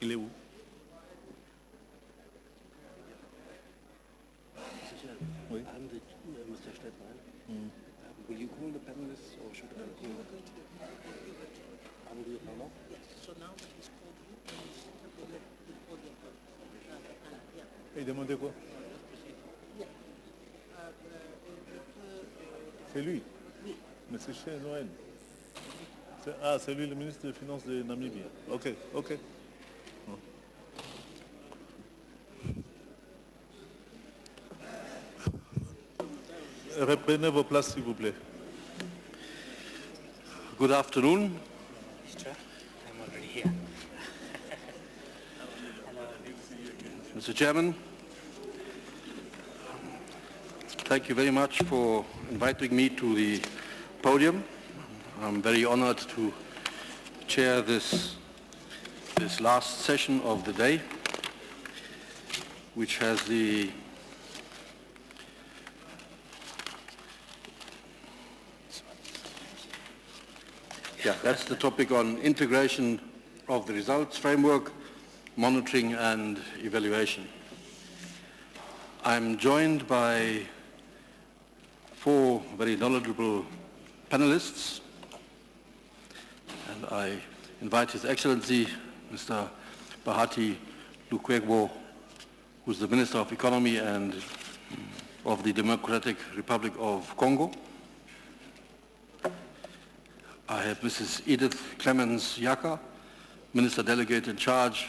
Il est où? Oui. Mr. Stettler, will you call the panelists or should I call them? I will do it now. So now that he's called you, we'll call the panel. Yeah. Et demandez quoi? Yeah. C'est lui? Oui. Mais c'est chez Noël. C'est lui le ministre des Finances de Namibie. Ok. Reprenez vos places, s'il vous plaît. Good afternoon. I'm already here. Mr. Chairman, thank you very much for inviting me to the podium. I'm very honored to chair this last session of the day, which has the that's the topic on integration of the results framework, monitoring and evaluation. I'm joined by 4 very knowledgeable panelists, and I invite His Excellency Mr. Bahati Lukwegbo, who's the Minister of Economy and of the Democratic Republic of Congo. I have Mrs. Edith Clemens Yaka, Minister Delegate in charge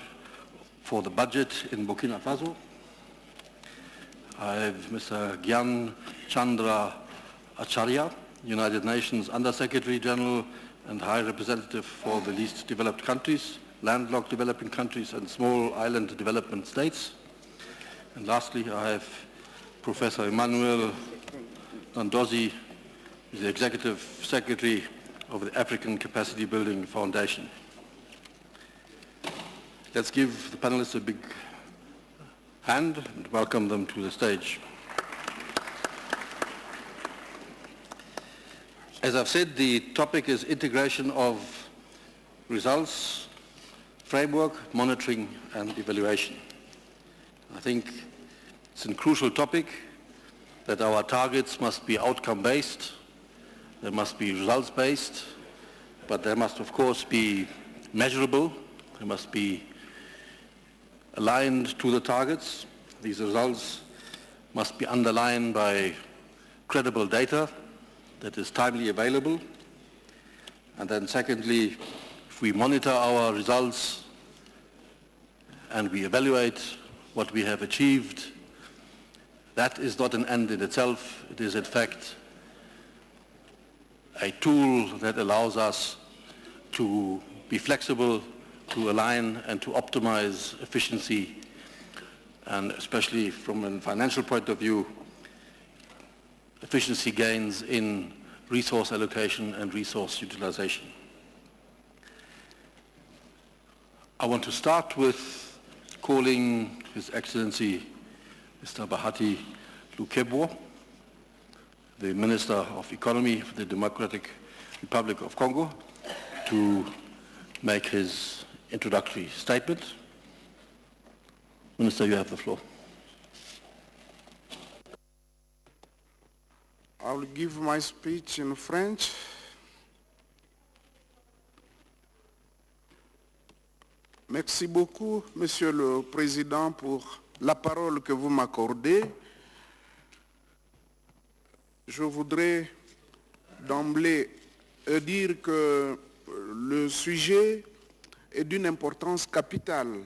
for the budget in Burkina Faso. I have Mr. Gyan Chandra Acharya, United Nations Under-Secretary General and High Representative for the least developed countries, landlocked developing countries and small island development states. And lastly, I have Professor Emmanuel Ndozi, the Executive Secretary of the African Capacity Building Foundation. Let's give the panelists a big hand and welcome them to the stage. As I've said, the topic is integration of results, framework, monitoring and evaluation. I think it's a crucial topic that our targets must be outcome-based. They must be results-based, but they must, of course, be measurable. They must be aligned to the targets. These results must be underlined by credible data that is timely available. And then secondly, if we monitor our results and we evaluate what we have achieved, that is not an end in itself. It is, in fact, a tool that allows us to be flexible, to align and to optimize efficiency, and especially from a financial point of view, efficiency gains in resource allocation and resource utilization. I want to start with calling His Excellency Mr. Bahati Lukwegbo, the Minister of Economy for the Democratic Republic of Congo, to make his introductory statement. Minister, you have the floor. I'll give my speech in French. Merci beaucoup, Monsieur le Président, pour la parole que vous m'accordez. Je voudrais d'emblée dire que le sujet est d'une importance capitale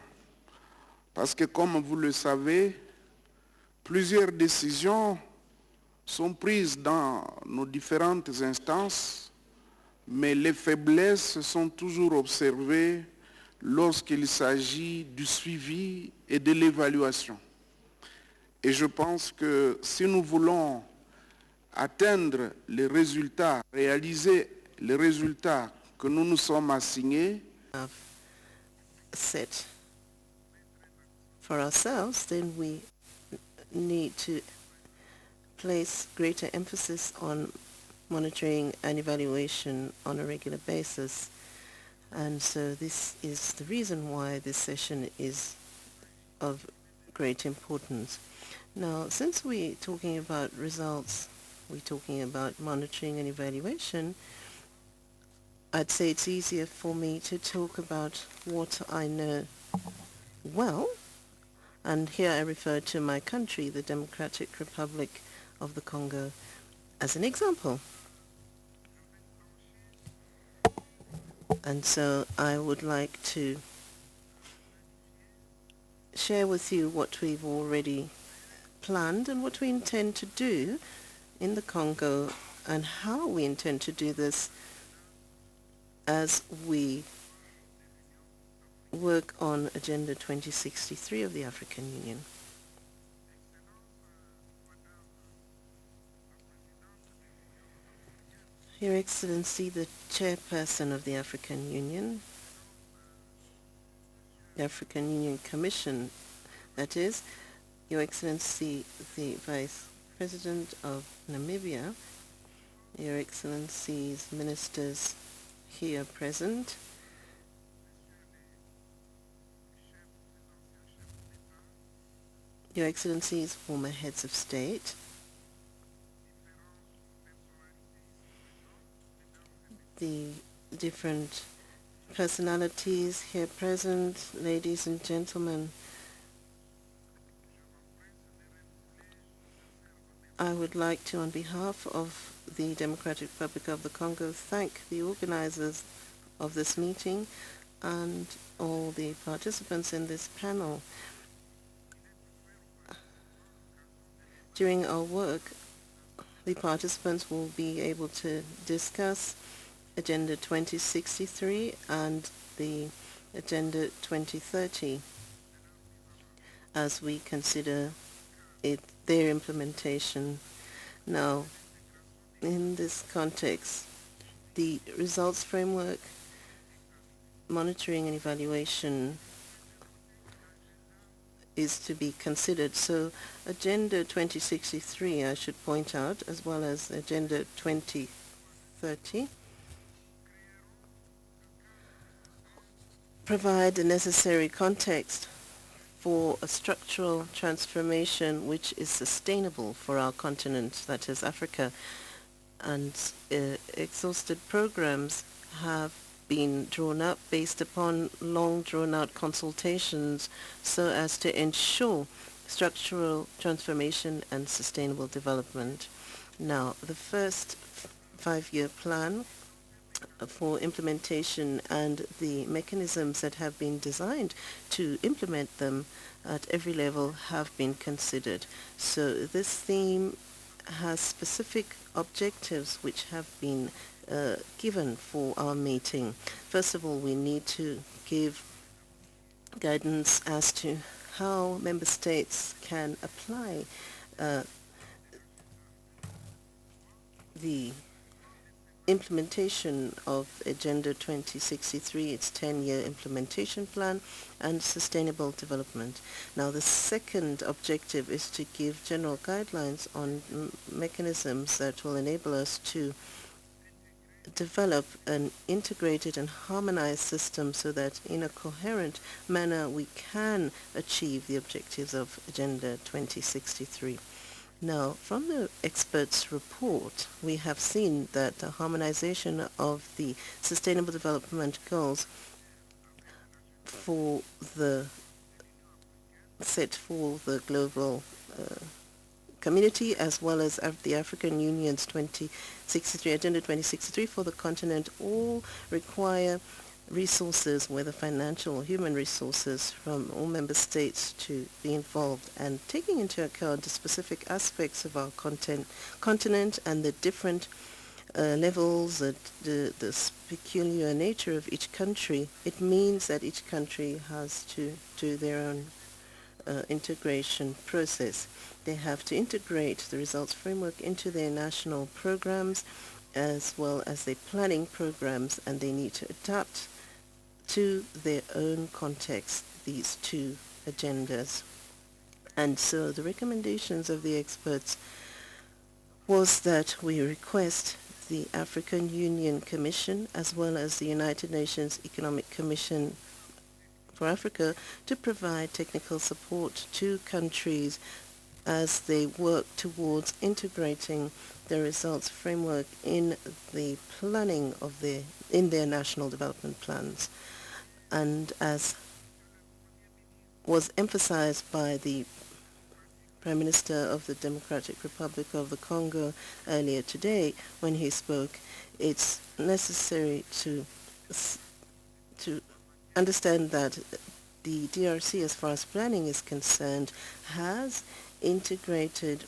parce que, comme vous le savez, plusieurs décisions sont prises dans nos différentes instances, mais les faiblesses sont toujours observées lorsqu'il s'agit du suivi et de l'évaluation. Et je pense que si nous voulons atteindre les résultats, réaliser les résultats que nous nous sommes assignés, set for ourselves, then we need to place greater emphasis on monitoring and evaluation on a regular basis. And so this is the reason why this session is of great importance. Now, since we're talking about results, we're talking about monitoring and evaluation, I'd say it's easier for me to talk about what I know well, and here I refer to my country, the Democratic Republic of the Congo, as an example. And so I would like to share with you what we've already planned and what we intend to do in the Congo and how we intend to do this as we work on Agenda 2063 of the African Union. Your Excellency, the Chairperson of the African Union, the African Union Commission, that is, Your Excellency, the Vice President of Namibia, Your Excellencies, Ministers here present, Your Excellencies, former heads of state, the different personalities here present, ladies and gentlemen, I would like to, on behalf of the Democratic Republic of the Congo, thank the organizers of this meeting and all the participants in this panel. During our work, the participants will be able to discuss Agenda 2063 and the Agenda 2030 as we consider their implementation. Now, in this context, the results framework, monitoring and evaluation is to be considered. So Agenda 2063, I should point out, as well as Agenda 2030, provide the necessary context for a structural transformation which is sustainable for our continent, that is Africa. And exhausted programs have been drawn up based upon long drawn-out consultations so as to ensure structural transformation and sustainable development. Now, the first five-year plan for implementation and the mechanisms that have been designed to implement them at every level have been considered. So this theme has specific objectives which have been given for our meeting. First of all, we need to give guidance as to how member states can apply the implementation of Agenda 2063, its 10-year implementation plan, and sustainable development. Now, the second objective is to give general guidelines on mechanisms that will enable us to develop an integrated and harmonized system so that in a coherent manner we can achieve the objectives of Agenda 2063. Now, from the experts' report, we have seen that the harmonization of the Sustainable Development Goals for the set for the global community, as well as the African Union's 2063, Agenda 2063 for the continent, all require resources, whether financial or human resources, from all member states to be involved. And taking into account the specific aspects of our continent and the different levels, the peculiar nature of each country, it means that each country has to do their own integration process. They have to integrate the results framework into their national programs as well as their planning programs, and they need to adapt to their own context these two agendas. And so the recommendations of the experts was that we request the African Union Commission as well as the United Nations Economic Commission for Africa to provide technical support to countries as they work towards integrating the results framework in the planning of their national development plans. And as was emphasized by the Prime Minister of the Democratic Republic of the Congo earlier today when he spoke, it's necessary to understand that the DRC, as far as planning is concerned, has integrated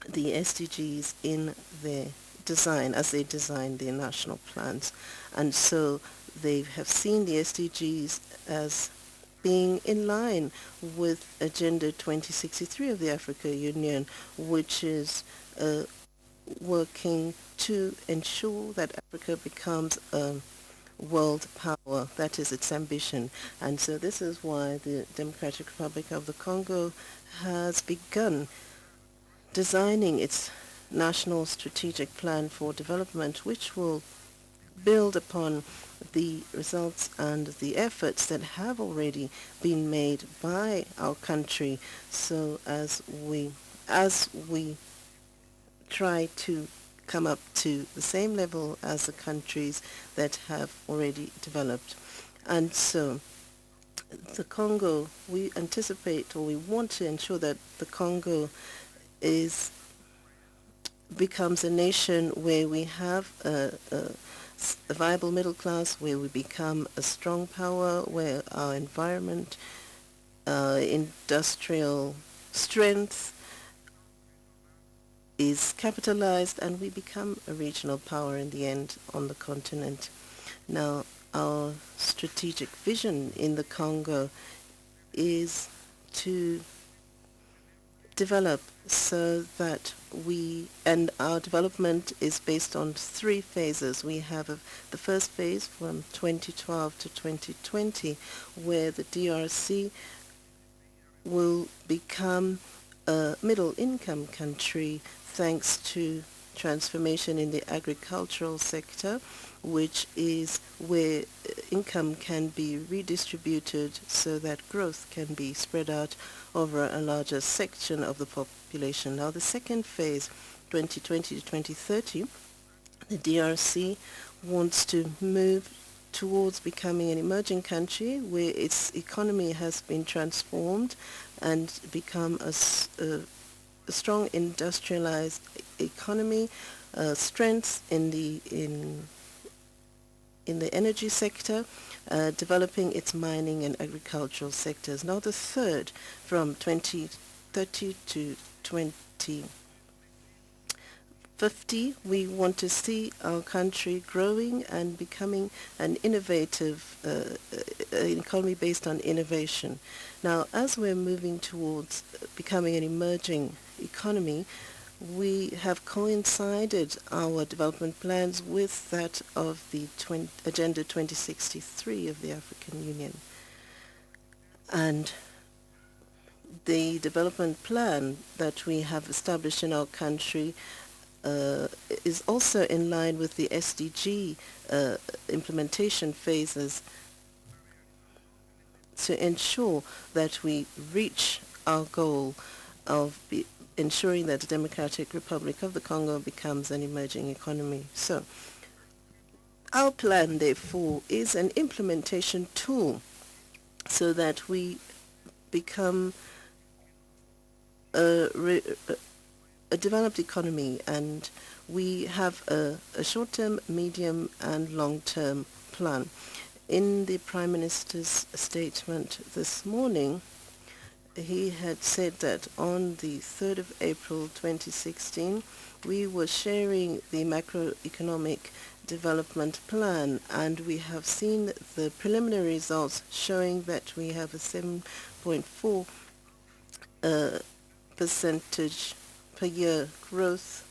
the SDGs in their design as they design their national plans. And so they have seen the SDGs as being in line with Agenda 2063 of the African Union, which is working to ensure that Africa becomes a world power. That is its ambition. And so this is why the Democratic Republic of the Congo has begun designing its national strategic plan for development, which will build upon the results and the efforts that have already been made by our country. So as we try to come up to the same level as the countries that have already developed. And so the Congo, we anticipate, or we want to ensure that the Congo becomes a nation where we have a viable middle class, where we become a strong power, where our environment, industrial strength is capitalized, and we become a regional power in the end on the continent. Now, our strategic vision in the Congo is to develop so that and our development is based on 3 phases. We have the first phase from 2012 to 2020, where the DRC will become a middle-income country thanks to transformation in the agricultural sector, which is where income can be redistributed so that growth can be spread out over a larger section of the population. Now, the second phase, 2020 to 2030, the DRC wants to move towards becoming an emerging country where its economy has been transformed and become a strong industrialized economy, strength in the energy sector, developing its mining and agricultural sectors. Now the third, from 2030 to 2050, we want to see our country growing and becoming an innovative economy based on innovation. Now, as we're moving towards becoming an emerging economy, we have coincided our development plans with that of the Agenda 2063 of the African Union. And the development plan that we have established in our country is also in line with the SDG implementation phases to ensure that we reach our goal of ensuring that the Democratic Republic of the Congo becomes an emerging economy. So our plan, therefore, is an implementation tool so that we become a developed economy, and we have a short-term, medium, and long-term plan. In the Prime Minister's statement this morning, he had said that on the 3rd of April 2016, we were sharing the macroeconomic development plan, and we have seen the preliminary results showing that we have a 7.4 percentage per year growth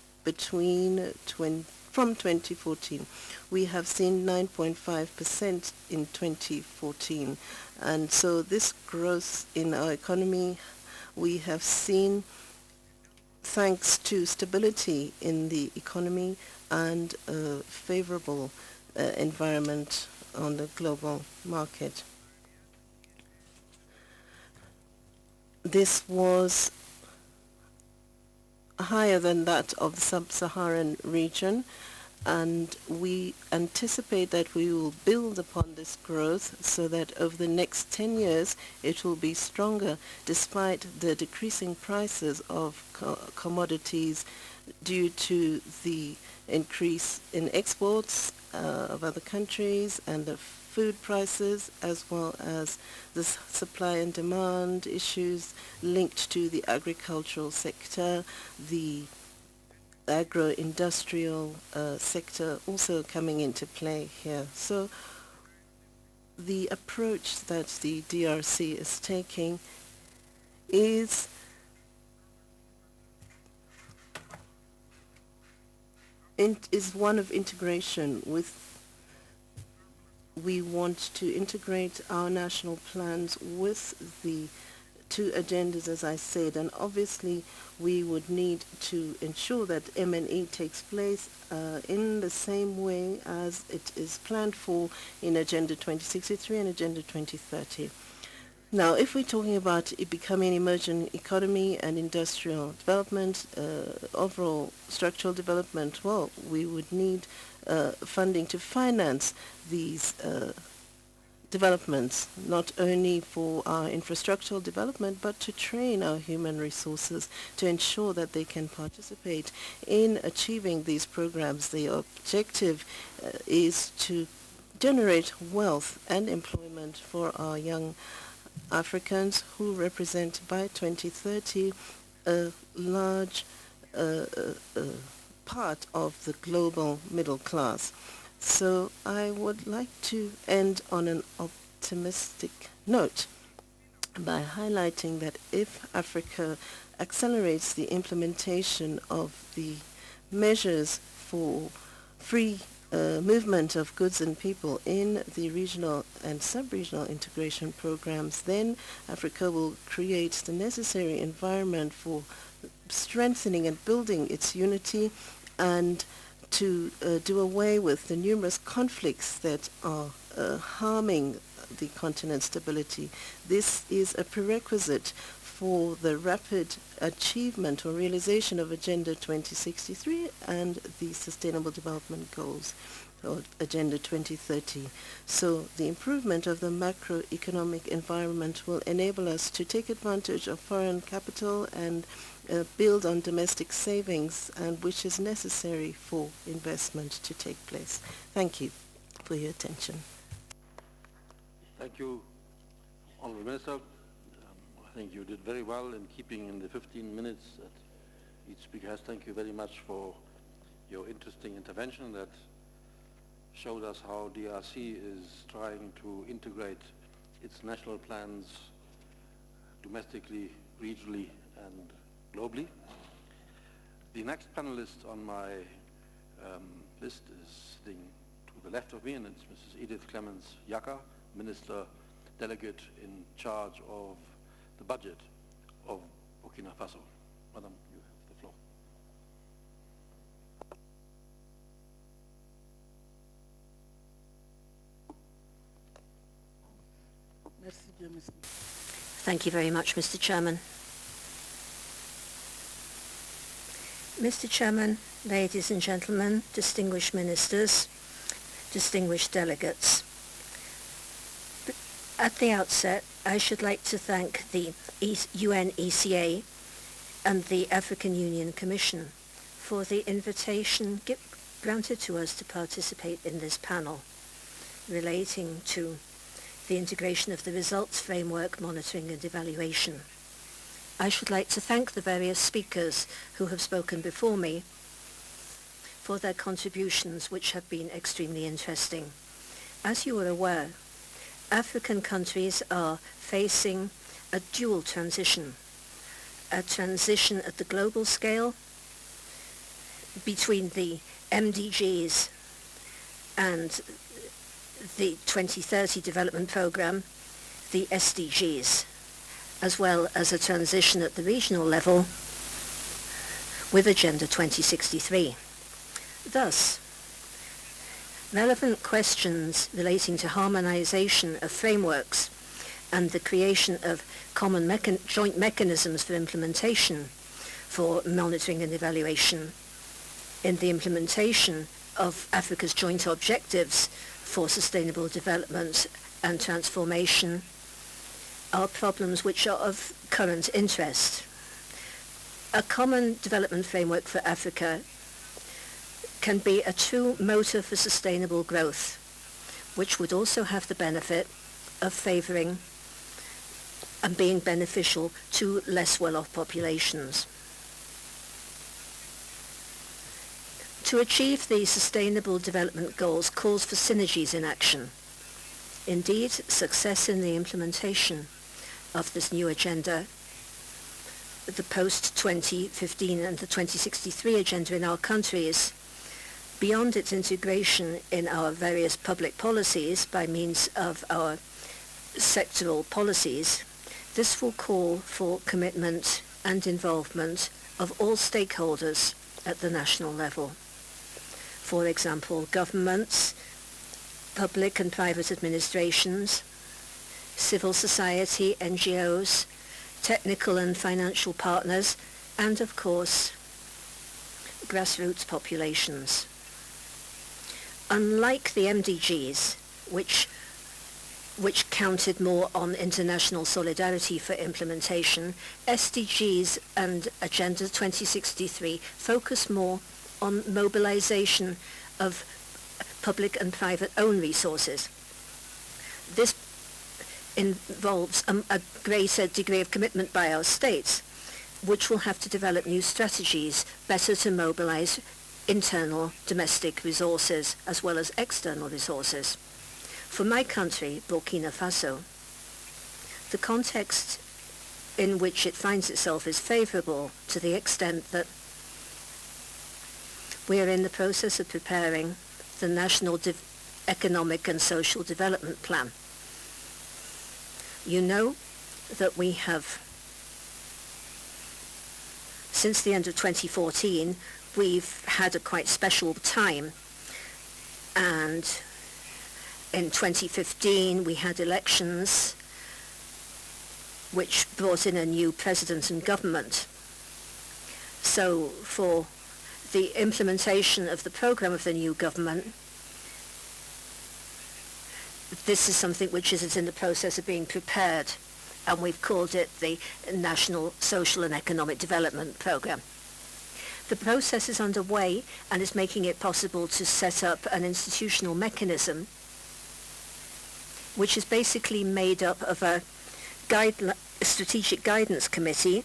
from 2014. We have seen 9.5% in 2014. And so this growth in our economy, we have seen thanks to stability in the economy and a favorable environment on the global market. This was higher than that of the sub-Saharan region, and we anticipate that we will build upon this growth so that over the next 10 years it will be stronger despite the decreasing prices of commodities due to the increase in exports of other countries and the food prices, as well as the supply and demand issues linked to the agricultural sector, the agro-industrial sector also coming into play here. So the approach that the DRC is taking is one of integration. We want to integrate our national plans with the two agendas, as I said, and obviously we would need to ensure that M&E takes place in the same way as it is planned for in Agenda 2063 and Agenda 2030. Now, if we're talking about it becoming an emerging economy and industrial development, overall structural development, well, we would need funding to finance these developments, not only for our infrastructural development, but to train our human resources to ensure that they can participate in achieving these programs. The objective is to generate wealth and employment for our young Africans, who represent by 2030 a large part of the global middle class. So I would like to end on an optimistic note by highlighting that if Africa accelerates the implementation of the measures for free movement of goods and people in the regional and sub-regional integration programs, then Africa will create the necessary environment for strengthening and building its unity and to do away with the numerous conflicts that are harming the continent's stability. This is a prerequisite for the rapid achievement or realization of Agenda 2063 and the Sustainable Development Goals, or Agenda 2030. So the improvement of the macroeconomic environment will enable us to take advantage of foreign capital and build on domestic savings, and which is necessary for investment to take place. Thank you for your attention. Thank you, Honourable Minister. I think you did very well in keeping in the 15 minutes that each speaker has. Thank you very much for your interesting intervention that showed us how DRC is trying to integrate its national plans domestically, regionally, and globally. The next panelist on my list is sitting to the left of me, and it's Mrs. Edith Clemens-Yaka, Minister Delegate in charge of the budget of Burkina Faso. Madam, you have the floor. Thank you very much, Mr. Chairman. Mr. Chairman, ladies and gentlemen, distinguished ministers, distinguished delegates. At the outset, I should like to thank the UNECA and the African Union Commission for the invitation granted to us to participate in this panel relating to the integration of the results framework, monitoring and evaluation. I should like to thank the various speakers who have spoken before me for their contributions, which have been extremely interesting. As you are aware, African countries are facing a dual transition, a transition at the global scale between the MDGs and the 2030 Development Programme, the SDGs, as well as a transition at the regional level with Agenda 2063. Thus, relevant questions relating to harmonization of frameworks and the creation of common joint mechanisms for implementation, for monitoring and evaluation in the implementation of Africa's joint objectives for sustainable development and transformation are problems which are of current interest. A common development framework for Africa can be a true motor for sustainable growth, which would also have the benefit of favoring and being beneficial to less well-off populations. To achieve the Sustainable Development Goals calls for synergies in action. Indeed, success in the implementation of this new agenda, the post-2015 and the 2063 agenda in our countries, beyond its integration in our various public policies by means of our sectoral policies, this will call for commitment and involvement of all stakeholders at the national level. For example, governments, public and private administrations, civil society, NGOs, technical and financial partners, and of course, grassroots populations. Unlike the MDGs, which counted more on international solidarity for implementation, SDGs and Agenda 2063 focus more on mobilization of public and private own resources. This involves a greater degree of commitment by our states, which will have to develop new strategies better to mobilize internal domestic resources as well as external resources. For my country, Burkina Faso, the context in which it finds itself is favorable to the extent that we are in the process of preparing the National Economic and Social Development Plan. You know that we have, since the end of 2014, we've had a quite special time, and in 2015 we had elections which brought in a new president and government. So for the implementation of the program of the new government, this is something which is in the process of being prepared, and we've called it the National Social and Economic Development Program. The process is underway and is making it possible to set up an institutional mechanism which is basically made up of a strategic guidance committee,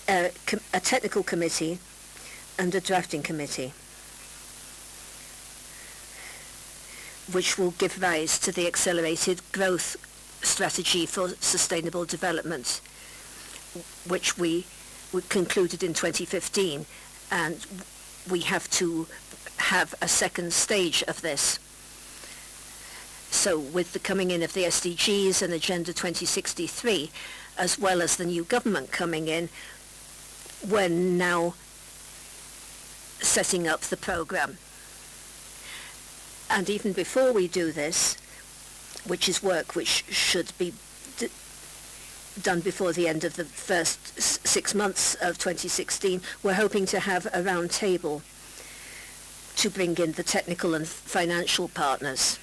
a technical committee, and a drafting committee, which will give rise to the accelerated growth strategy for sustainable development, which we concluded in 2015, and we have to have a second stage of this. So with the coming in of the SDGs and Agenda 2063, as well as the new government coming in, we're now setting up the program. And even before we do this, which is work which should be done before the end of the first 6 months of 2016, we're hoping to have a round table to bring in the technical and financial partners.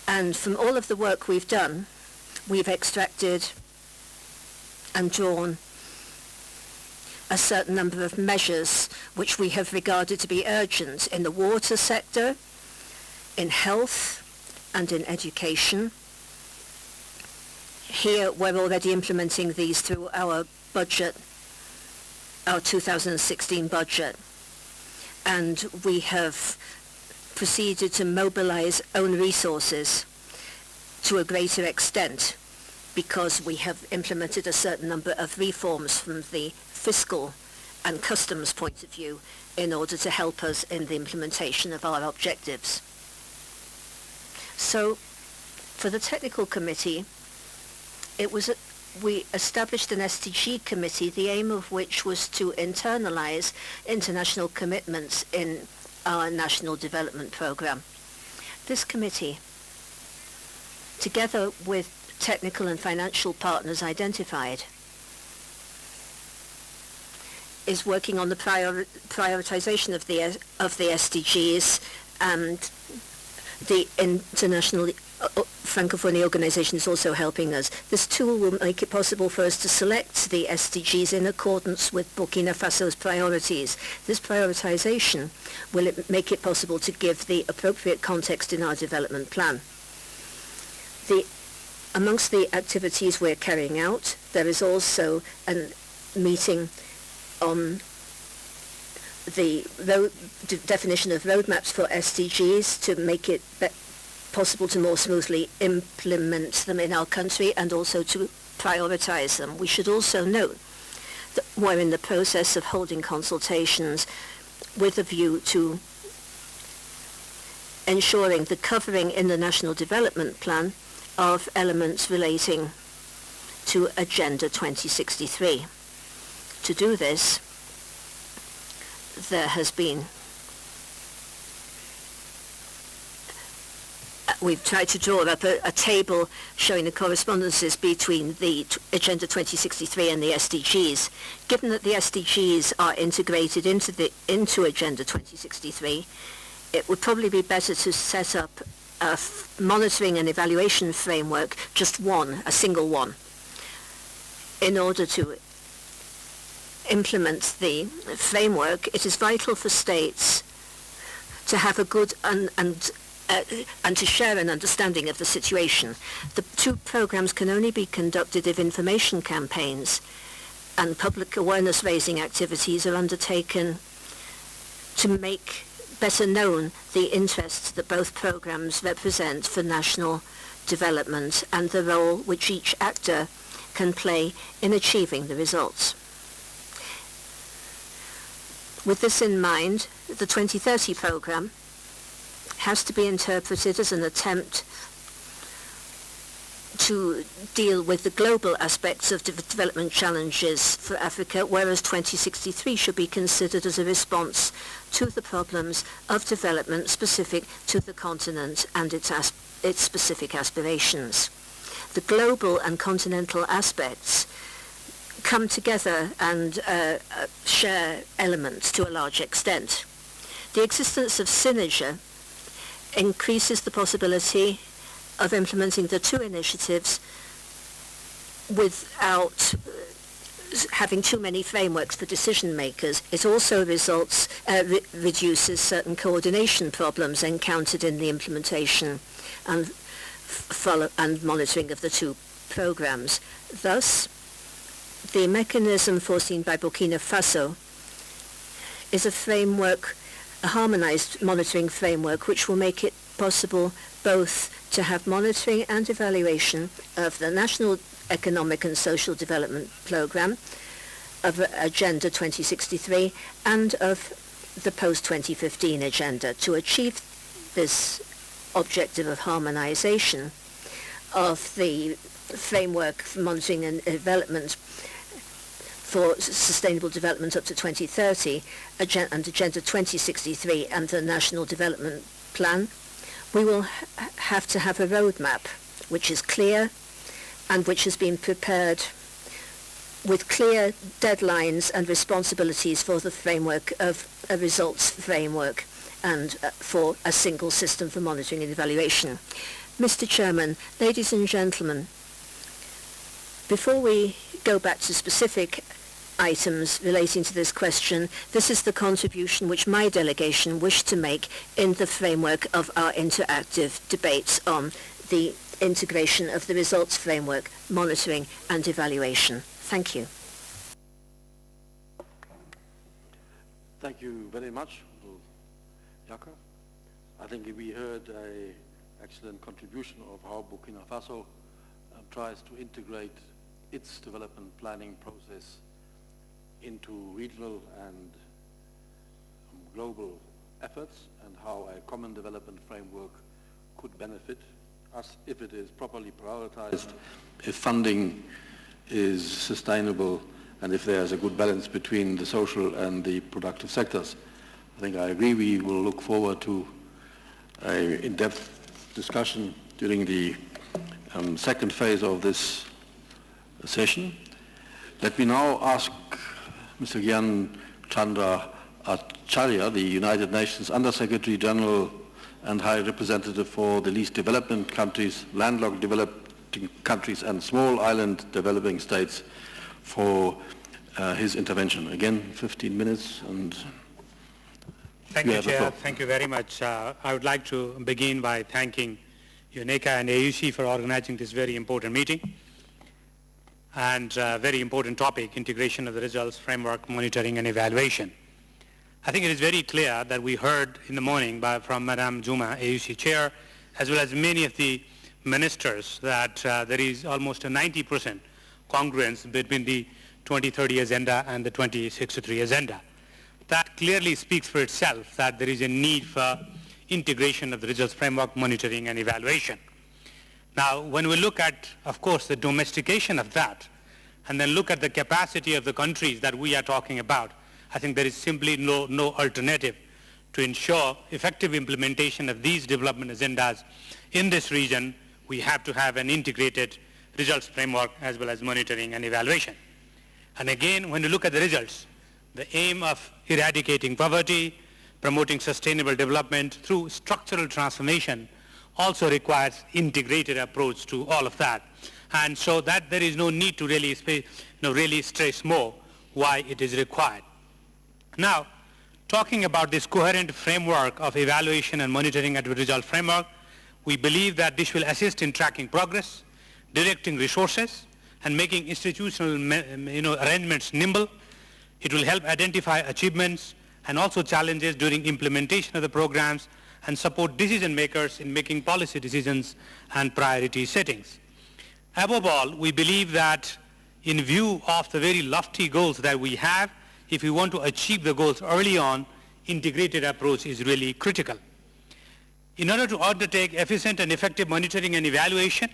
And from all of the work we've done, we've extracted and drawn a certain number of measures which we have regarded to be urgent in the water sector, in health, and in education. Here we're already implementing these through our budget, our 2016 budget, and we have proceeded to mobilize own resources to a greater extent because we have implemented a certain number of reforms from the fiscal and customs point of view in order to help us in the implementation of our objectives. So for the technical committee, it was we established an SDG committee, the aim of which was to internalize international commitments in our national development program. This committee, together with technical and financial partners identified, is working on the prioritization of the SDGs, and the International Francophonie Organization is also helping us. This tool will make it possible for us to select the SDGs in accordance with Burkina Faso's priorities. This prioritization will make it possible to give the appropriate context in our development plan. Amongst the activities we're carrying out, there is also a meeting on the definition of roadmaps for SDGs to make it possible to more smoothly implement them in our country and also to prioritize them. We should also note that we're in the process of holding consultations with a view to ensuring the covering in the National Development Plan of elements relating to Agenda 2063. To do this, there has been we've tried to draw up a table showing the correspondences between the Agenda 2063 and the SDGs. Given that the SDGs are integrated into Agenda 2063, it would probably be better to set up a monitoring and evaluation framework, just one, a single one, in order to implement the framework. It is vital for states to have a good and to share an understanding of the situation. The two programs can only be conducted if information campaigns and public awareness raising activities are undertaken to make better known the interests that both programs represent for national development and the role which each actor can play in achieving the results. With this in mind, the 2030 program has to be interpreted as an attempt to deal with the global aspects of development challenges for Africa, whereas 2063 should be considered as a response to the problems of development specific to the continent and its specific aspirations. The global and continental aspects come together and share elements to a large extent. The existence of synergy increases the possibility of implementing the two initiatives without having too many frameworks for decision makers. It also reduces certain coordination problems encountered in the implementation and monitoring of the two programs. Thus, the mechanism foreseen by Burkina Faso is a framework, a harmonized monitoring framework, which will make it possible both to have monitoring and evaluation of the National Economic and Social Development Program, of Agenda 2063, and of the post-2015 agenda. To achieve this objective of harmonization of the framework for monitoring and development for sustainable development up to 2030, and Agenda 2063 and the National Development Plan, we will have to have a roadmap which is clear and which has been prepared with clear deadlines and responsibilities for the framework of a results framework and for a single system for monitoring and evaluation. Mr. Chairman, ladies and gentlemen, before we go back to specific items relating to this question, this is the contribution which my delegation wished to make in the framework of our interactive debates on the integration of the results framework, monitoring and evaluation. Thank you. Thank you very much, Yaka. I think we heard an excellent contribution of how Burkina Faso tries to integrate its development planning process into regional and global efforts, and how a common development framework could benefit us if it is properly prioritized, if funding is sustainable and if there's a good balance between the social and the productive sectors. I think I agree we will look forward to an in-depth discussion during the second phase of this session. Let me now ask Mr. Gyan Chandra Acharya, the United Nations Under-Secretary General and High Representative for the least developed countries, landlocked developing countries and small island developing states, for his intervention. Again, 15 minutes. And thank you, Chair. Thank you very much. I would like to begin by thanking UNECA and AUC for organizing this very important meeting and very important topic, integration of the results, framework, monitoring and evaluation. I think it is very clear that we heard in the morning from Madame Juma, AUC Chair, as well as many of the ministers, that there is almost a 90% congruence between the 2030 agenda and the 2063 agenda. That clearly speaks for itself that there is a need for integration of the results framework, monitoring and evaluation. Now, when we look at, of course, the domestication of that, and then look at the capacity of the countries that we are talking about, I think there is simply no alternative to ensure effective implementation of these development agendas in this region. We have to have an integrated results framework as well as monitoring and evaluation. And again, when you look at the results, the aim of eradicating poverty, promoting sustainable development through structural transformation also requires integrated approach to all of that. And so that there is no need to really stress more why it is required. Now, talking about this coherent framework of evaluation and monitoring at the result framework, we believe that this will assist in tracking progress, directing resources, and making institutional arrangements nimble. It will help identify achievements and also challenges during implementation of the programs and support decision makers in making policy decisions and priority settings. Above all, we believe that in view of the very lofty goals that we have, if we want to achieve the goals early on, integrated approach is really critical. In order to undertake efficient and effective monitoring and evaluation,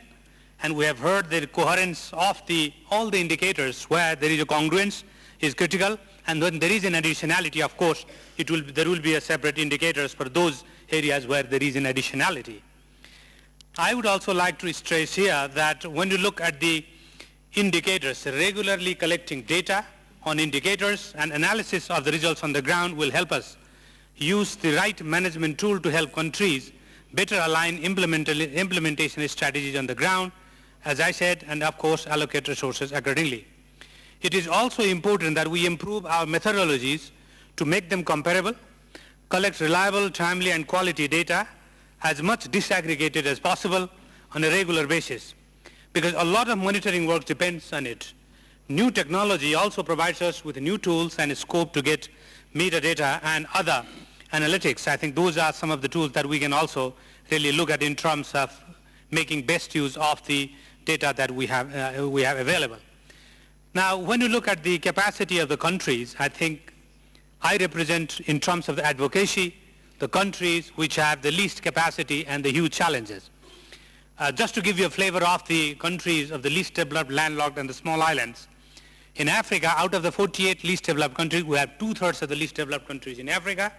and we have heard the coherence of all the indicators where there is a congruence is critical, and when there is an additionality, of course, there will be a separate indicators for those areas where there is an additionality. I would also like to stress here that when you look at the indicators, regularly collecting data on indicators and analysis of the results on the ground will help us use the right management tool to help countries better align implementation strategies on the ground, as I said, and of course allocate resources accordingly. It is also important that we improve our methodologies to make them comparable, collect reliable, timely and quality data, as much disaggregated as possible on a regular basis, because a lot of monitoring work depends on it. New technology also provides us with new tools and a scope to get metadata and other analytics. I think those are some of the tools that we can also really look at in terms of making best use of the data that we have available. Now, when you look at the capacity of the countries, I think I represent, in terms of the advocacy, the countries which have the least capacity and the huge challenges. Just to give you a flavor of the countries of the least developed, landlocked and the small islands, in Africa, out of the 48 least developed countries, we have 2/3 of the least developed countries in Africa.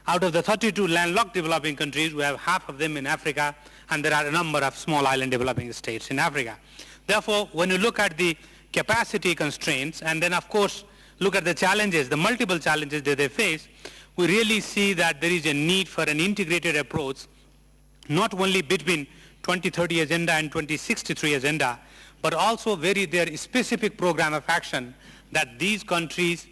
Out of the 32 landlocked developing countries, we have half of them in Africa, and there are a number of small island developing states in Africa. Therefore, when you look at the capacity constraints, and then of course look at the challenges, the multiple challenges that they face, we really see that there is a need for an integrated approach, not only between 2030 agenda and 2063 agenda, but also their specific program of action that these countries,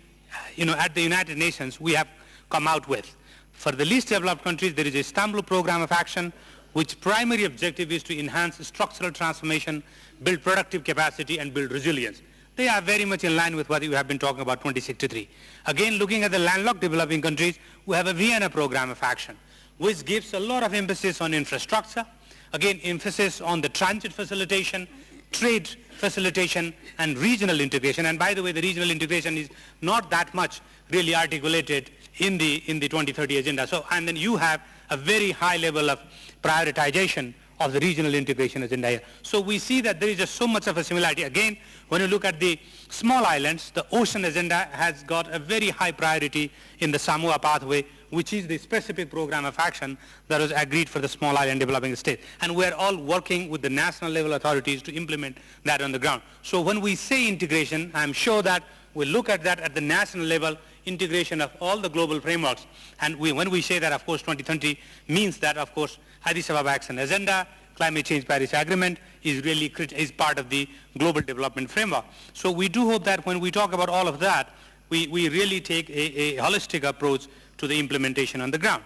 at the United Nations, we have come out with. For the least developed countries, there is a Istanbul program of action, which primary objective is to enhance structural transformation, build productive capacity, and build resilience. They are very much in line with what you have been talking about, 2063. Again, looking at the landlocked developing countries, we have a Vienna program of action, which gives a lot of emphasis on infrastructure, again, emphasis on the transit facilitation, trade facilitation, and regional integration. And by the way, the regional integration is not that much really articulated in the 2030 agenda. So, and then you have a very high level of prioritization of the regional integration agenda here. So we see that there is just so much of a similarity. Again, when you look at the small islands, the ocean agenda has got a very high priority in the Samoa pathway, which is the specific program of action that was agreed for the small island developing state. And we're all working with the national level authorities to implement that on the ground. So when we say integration, I'm sure that we'll look at that at the national level, integration of all the global frameworks. And when we say that, of course, 2030 means that, of course, Addis Ababa Action Agenda, Climate Change Paris Agreement is really is part of the global development framework. So we do hope that when we talk about all of that, we really take a holistic approach to the implementation on the ground.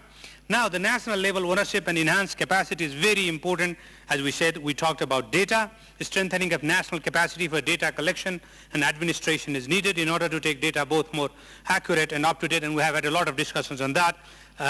Now, the national level ownership and enhanced capacity is very important. As we said, we talked about data. The strengthening of national capacity for data collection and administration is needed in order to take data both more accurate and up-to-date, and we have had a lot of discussions on that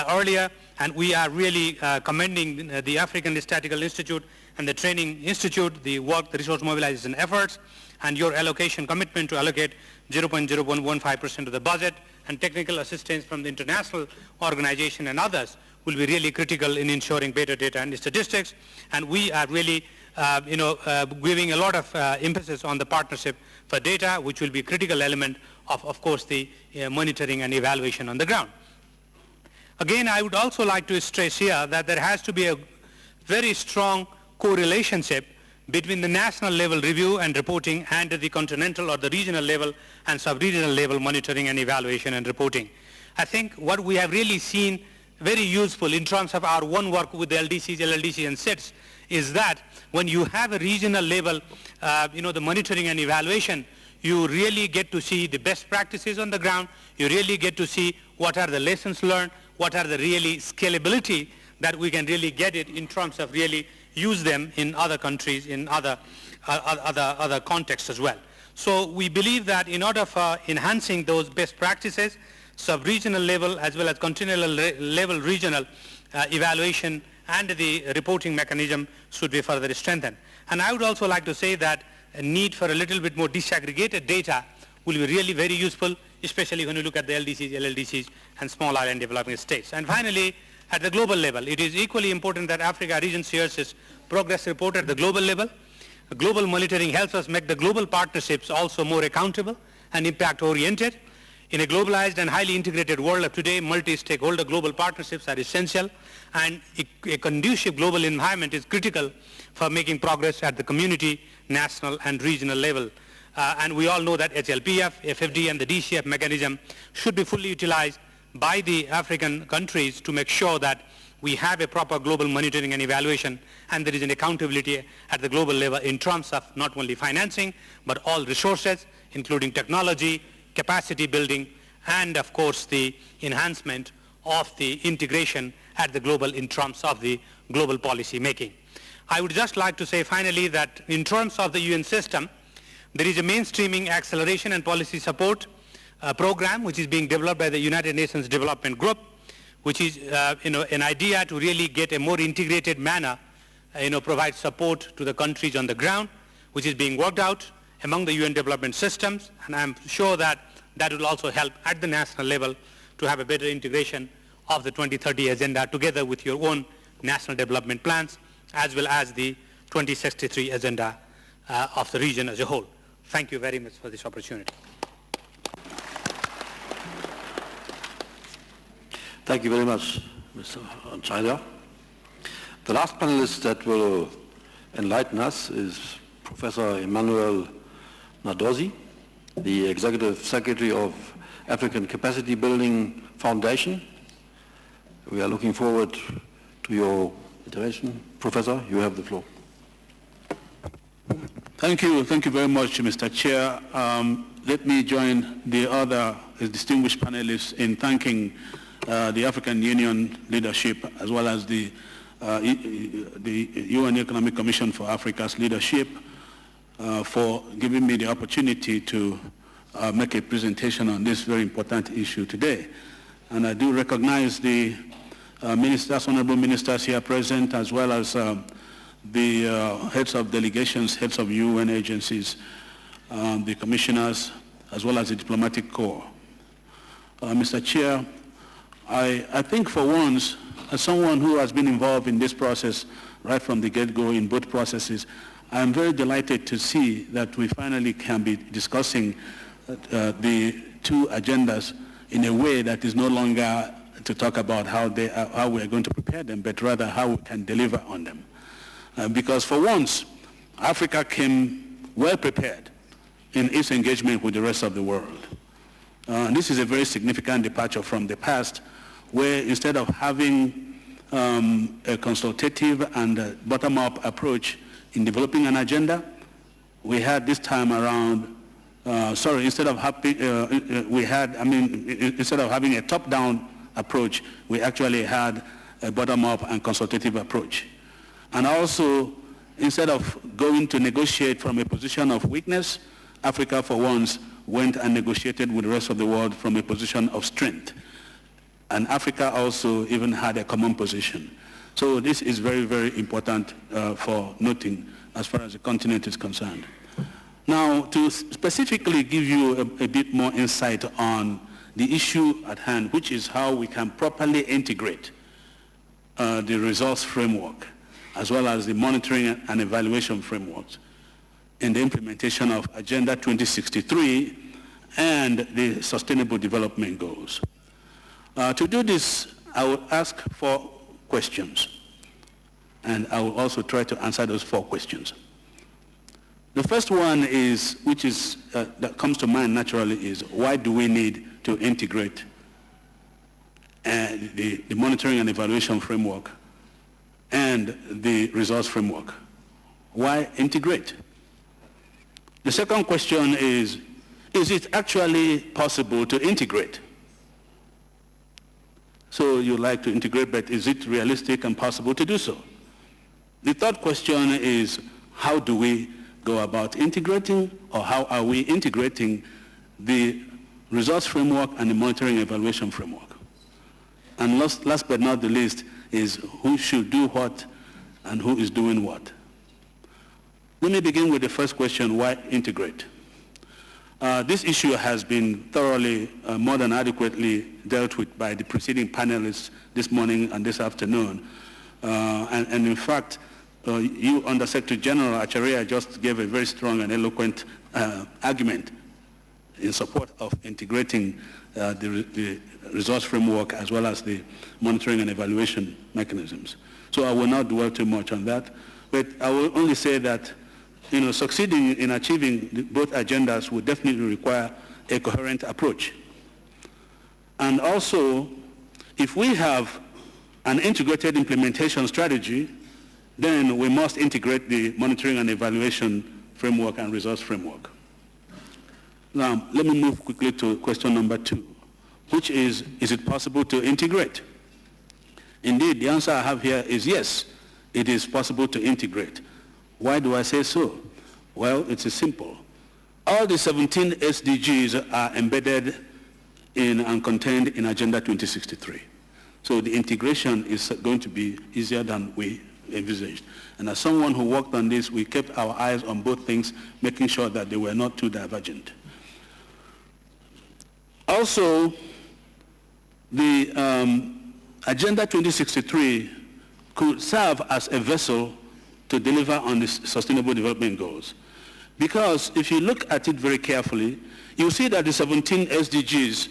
earlier, and we are really commending the African Statistical Institute and the Training Institute, the work, the resource mobilization efforts, and your allocation commitment to allocate 0.0115% of the budget, and technical assistance from the international organization and others will be really critical in ensuring better data and statistics. And we are really giving a lot of emphasis on the partnership for data, which will be a critical element of course, the monitoring and evaluation on the ground. Again, I would also like to stress here that there has to be a very strong correlationship between the national level review and reporting and the continental or the regional level and sub-regional level monitoring and evaluation and reporting. I think what we have really seen very useful in terms of our own work with the LDCs, LLDCs and SITs is that when you have a regional level, the monitoring and evaluation, you really get to see the best practices on the ground, you really get to see what are the lessons learned, what are the really scalability that we can really get it in terms of really use them in other countries, in other contexts as well. So we believe that in order for enhancing those best practices, sub-regional level as well as continental level regional evaluation and the reporting mechanism should be further strengthened. And I would also like to say that a need for a little bit more disaggregated data will be really very useful, especially when you look at the LDCs, LLDCs and small island developing states. And finally, at the global level, it is equally important that Africa region shares its progress report at the global level. Global monitoring helps us make the global partnerships also more accountable and impact-oriented. In a globalized and highly integrated world of today, multi-stakeholder global partnerships are essential, and a conducive global environment is critical for making progress at the community, national and regional level. And we all know that HLPF, FFD and the DCF mechanism should be fully utilized by the African countries to make sure that we have a proper global monitoring and evaluation, and there is an accountability at the global level in terms of not only financing, but all resources, including technology, capacity building, and of course the enhancement of the integration at the global in terms of the global policy making. I would just like to say finally that in terms of the UN system, there is a mainstreaming acceleration and policy support program which is being developed by the United Nations Development Group, which is an idea to really get a more integrated manner, provide support to the countries on the ground, which is being worked out among the UN development systems, and I'm sure that that will also help at the national level to have a better integration of the 2030 agenda together with your own national development plans, as well as the 2063 agenda of the region as a whole. Thank you very much for this opportunity. Thank you very much, Mr. Chida. The last panelist that will enlighten us is Professor Emmanuel Nadozi, the Executive Secretary of African Capacity Building Foundation. We are looking forward to your intervention. Professor, you have the floor. Thank you very much, Mr. Chair. Let me join the other distinguished panelists in thanking the African Union leadership, as well as the UN Economic Commission for Africa's leadership, for giving me the opportunity to make a presentation on this very important issue today. And I do recognize the ministers, honorable ministers here present, as well as the heads of delegations, heads of UN agencies, the commissioners, as well as the diplomatic corps. Mr. Chair, I think for once, as someone who has been involved in this process right from the get-go in both processes. I'm very delighted to see that we finally can be discussing the two agendas in a way that is no longer to talk about how we are going to prepare them, but rather how we can deliver on them. Because for once, Africa came well prepared in its engagement with the rest of the world. This is a very significant departure from the past, where instead of having a consultative and bottom-up approach in developing an agenda, we had this time around, instead of having a top-down approach, we actually had a bottom-up and consultative approach. And also, instead of going to negotiate from a position of weakness, Africa for once went and negotiated with the rest of the world from a position of strength. And Africa also even had a common position. So this is very, very important for noting as far as the continent is concerned. Now, to specifically give you a bit more insight on the issue at hand, which is how we can properly integrate the results framework, as well as the monitoring and evaluation frameworks in the implementation of Agenda 2063 and the Sustainable Development Goals. To do this, I will ask 4 questions, and I will also try to answer those 4 questions. The first one is, that comes to mind naturally, is why do we need to integrate the monitoring and evaluation framework and the results framework? Why integrate? The second question is it actually possible to integrate? So you like to integrate, but is it realistic and possible to do so? The third question is, how do we go about integrating, or how are we integrating the results framework and the monitoring and evaluation framework? And last but not the least is who should do what and who is doing what. Let me begin with the first question, why integrate? This issue has been thoroughly, more than adequately dealt with by the preceding panelists this morning and this afternoon. And in fact, you, Undersecretary General Acharia, just gave a very strong and eloquent argument in support of integrating the results framework as well as the monitoring and evaluation mechanisms. So I will not dwell too much on that, but I will only say that succeeding in achieving both agendas would definitely require a coherent approach. And also, if we have an integrated implementation strategy, then we must integrate the monitoring and evaluation framework and results framework. Now, let me move quickly to question number 2, which is it possible to integrate? Indeed, the answer I have here is yes, it is possible to integrate. Why do I say so? Well, it's simple. All the 17 SDGs are embedded in and contained in Agenda 2063. So the integration is going to be easier than we envisaged. And as someone who worked on this, we kept our eyes on both things, making sure that they were not too divergent. Also, the Agenda 2063 could serve as a vessel to deliver on the Sustainable Development Goals. Because if you look at it very carefully, you'll see that the 17 SDGs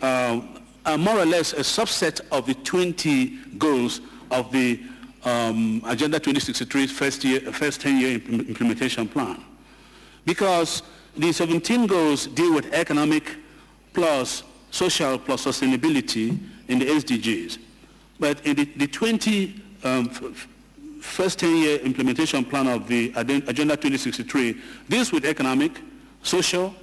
are more or less a subset of the 20 goals of the Agenda 2063's first 10-year implementation plan. Because the 17 goals deal with economic plus social plus sustainability in the SDGs. But in the 20 first 10-year implementation plan of the Agenda 2063 deals with economic, social,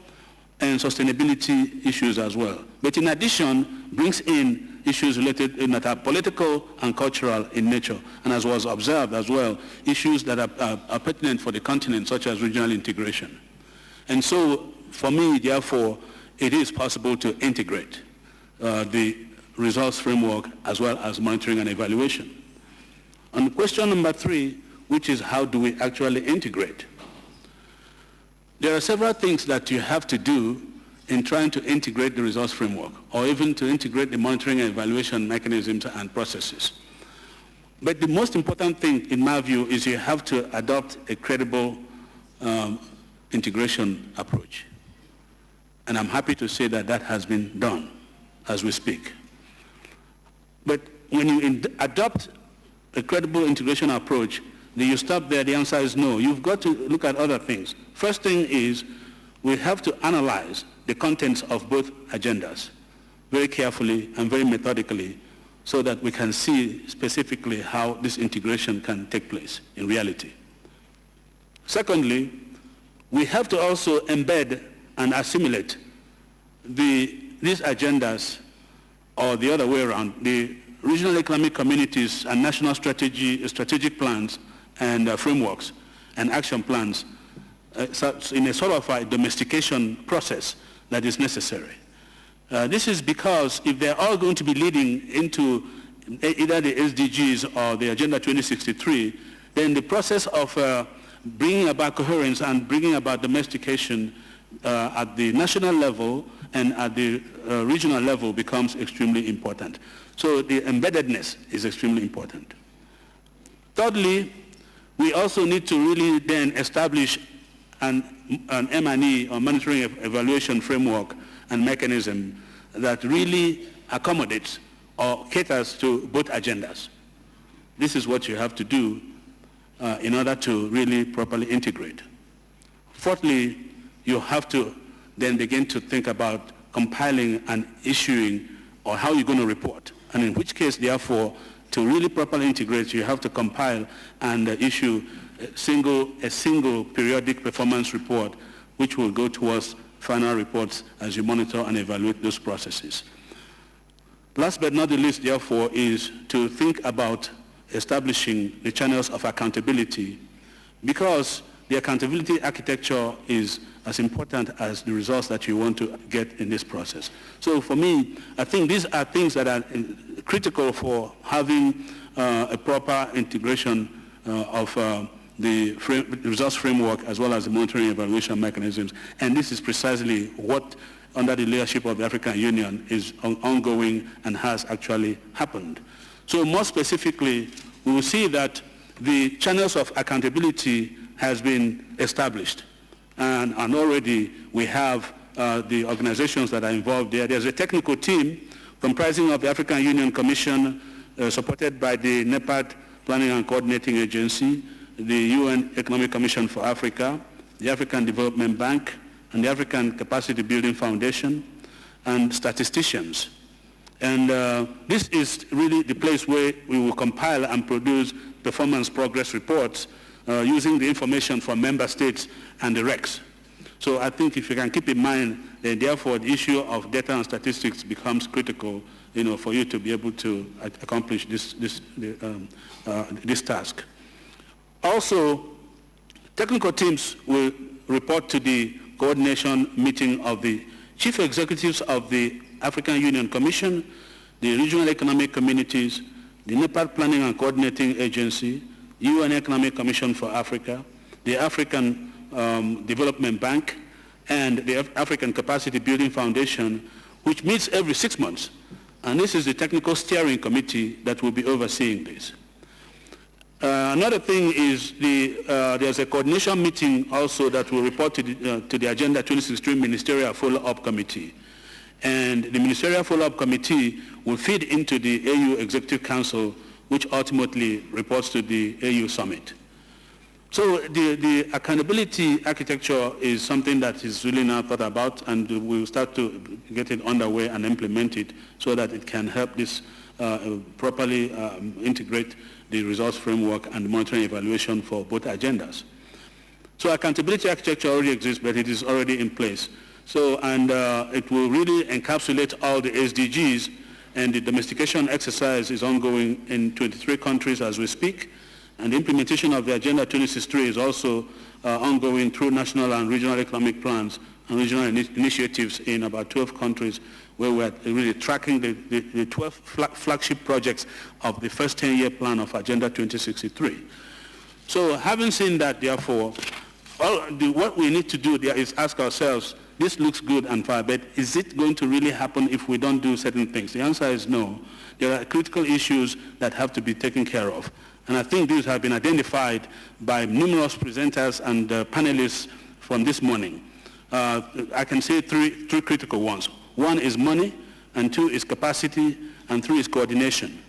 and sustainability issues as well. But in addition, brings in issues related that are political and cultural in nature, and as was observed as well, issues that are pertinent for the continent, such as regional integration. And so, for me, therefore, it is possible to integrate the results framework as well as monitoring and evaluation. On question number 3, which is how do we actually integrate? There are several things that you have to do in trying to integrate the results framework, or even to integrate the monitoring and evaluation mechanisms and processes. But the most important thing, in my view, is you have to adopt a credible integration approach. And I'm happy to say that that has been done as we speak. But when you adopt a credible integration approach, do you stop there? The answer is no. You've got to look at other things. First thing is we have to analyze the contents of both agendas very carefully and very methodically so that we can see specifically how this integration can take place in reality. Secondly, we have to also embed and assimilate these agendas, or the other way around, the regional economic communities and national strategic plans and frameworks and action plans in a sort of a domestication process that is necessary. This is because if they're all going to be leading into either the SDGs or the Agenda 2063, then the process of bringing about coherence and bringing about domestication at the national level and at the regional level becomes extremely important. So the embeddedness is extremely important. Thirdly, we also need to really then establish an M&E, or monitoring evaluation framework and mechanism that really accommodates or caters to both agendas. This is what you have to do in order to really properly integrate. Fourthly, you have to then begin to think about compiling and issuing, or how you're going to report. And in which case, therefore, to really properly integrate, you have to compile and issue a single periodic performance report, which will go towards final reports as you monitor and evaluate those processes. Last but not the least, therefore, is to think about establishing the channels of accountability, because the accountability architecture is as important as the results that you want to get in this process. So for me, I think these are things that are critical for having a proper integration of the results framework as well as the monitoring evaluation mechanisms. And this is precisely what, under the leadership of the African Union, is ongoing and has actually happened. So more specifically, we will see that the channels of accountability has been established. And already we have the organizations that are involved there. There's a technical team comprising of the African Union Commission, supported by the NEPAD Planning and Coordinating Agency, the UN Economic Commission for Africa, the African Development Bank, and the African Capacity Building Foundation, and statisticians. And this is really the place where we will compile and produce performance progress reports using the information from member states and the RECs. So I think if you can keep in mind that therefore the issue of data and statistics becomes critical, for you to be able to accomplish this task. Also, technical teams will report to the coordination meeting of the chief executives of the African Union Commission, the regional economic communities, the NEPAD Planning and Coordinating Agency, UN Economic Commission for Africa, the African Development Bank, and the African Capacity Building Foundation, which meets every 6 months. And this is the technical steering committee that will be overseeing this. Another thing is there's a coordination meeting also that will report to the Agenda 2063 Ministerial Follow-up Committee. And the Ministerial Follow-up Committee will feed into the AU Executive Council, which ultimately reports to the AU Summit. So the accountability architecture is something that is really now thought about, and we'll start to get it underway and implement it so that it can help this properly integrate the results framework and monitoring evaluation for both agendas. So accountability architecture already exists, but it is already in place. So, and it will really encapsulate all the SDGs, and the domestication exercise is ongoing in 23 countries as we speak. And the implementation of the Agenda 2063 is also ongoing through national and regional economic plans and regional initiatives in about 12 countries, where we're really tracking the 12 flagship projects of the first 10-year plan of Agenda 2063. So having seen that, therefore, what we need to do there is ask ourselves, this looks good and far, but is it going to really happen if we don't do certain things? The answer is no. There are critical issues that have to be taken care of. And I think these have been identified by numerous presenters and panelists from this morning. I can say three critical ones. One is money, and two is capacity, and three is coordination.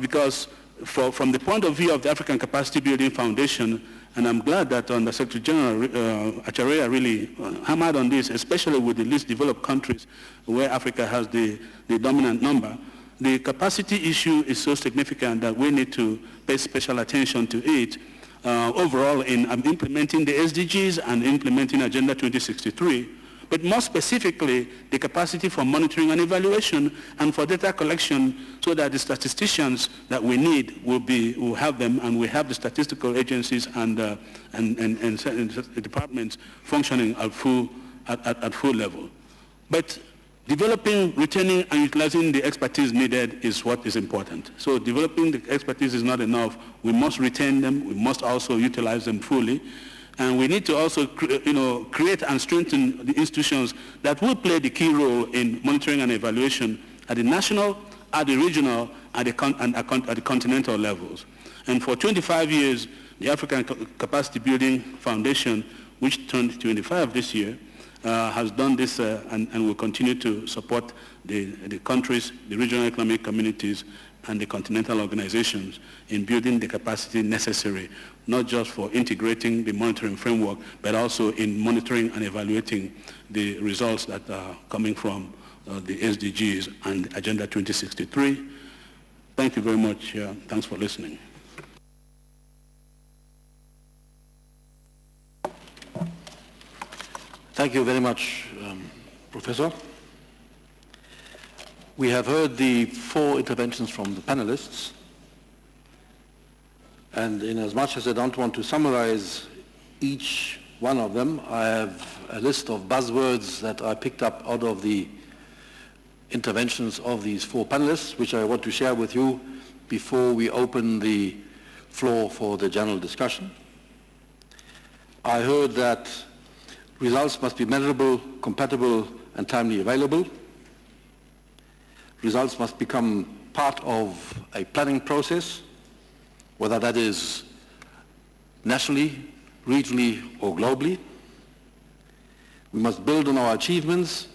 Because from the point of view of the African Capacity Building Foundation, and I'm glad that Under Secretary General Acharya really hammered on this, especially with the least developed countries where Africa has the dominant number. The capacity issue is so significant that we need to pay special attention to it overall in implementing the SDGs and implementing Agenda 2063. But more specifically, the capacity for monitoring and evaluation and for data collection so that the statisticians that we need will have them, and we have the statistical agencies and departments functioning at full level. But developing, retaining, and utilizing the expertise needed is what is important. So developing the expertise is not enough. We must retain them. We must also utilize them fully. And we need to also create and strengthen the institutions that will play the key role in monitoring and evaluation at the national, at the regional, at the continental levels. And for 25 years, the African Capacity Building Foundation, which turned 25 this year, has done this and will continue to support the countries, the regional economic communities, and the continental organizations in building the capacity necessary, not just for integrating the monitoring framework, but also in monitoring and evaluating the results that are coming from the SDGs and Agenda 2063. Thank you very much. Thanks for listening. Thank you very much, Professor. We have heard the 4 interventions from the panelists, and in as much as I don't want to summarize each one of them, I have a list of buzzwords that I picked up out of the interventions of these 4 panelists, which I want to share with you before we open the floor for the general discussion. I heard that results must be measurable, compatible, and timely available. Results must become part of a planning process, whether that is nationally, regionally, or globally. We must build on our achievements,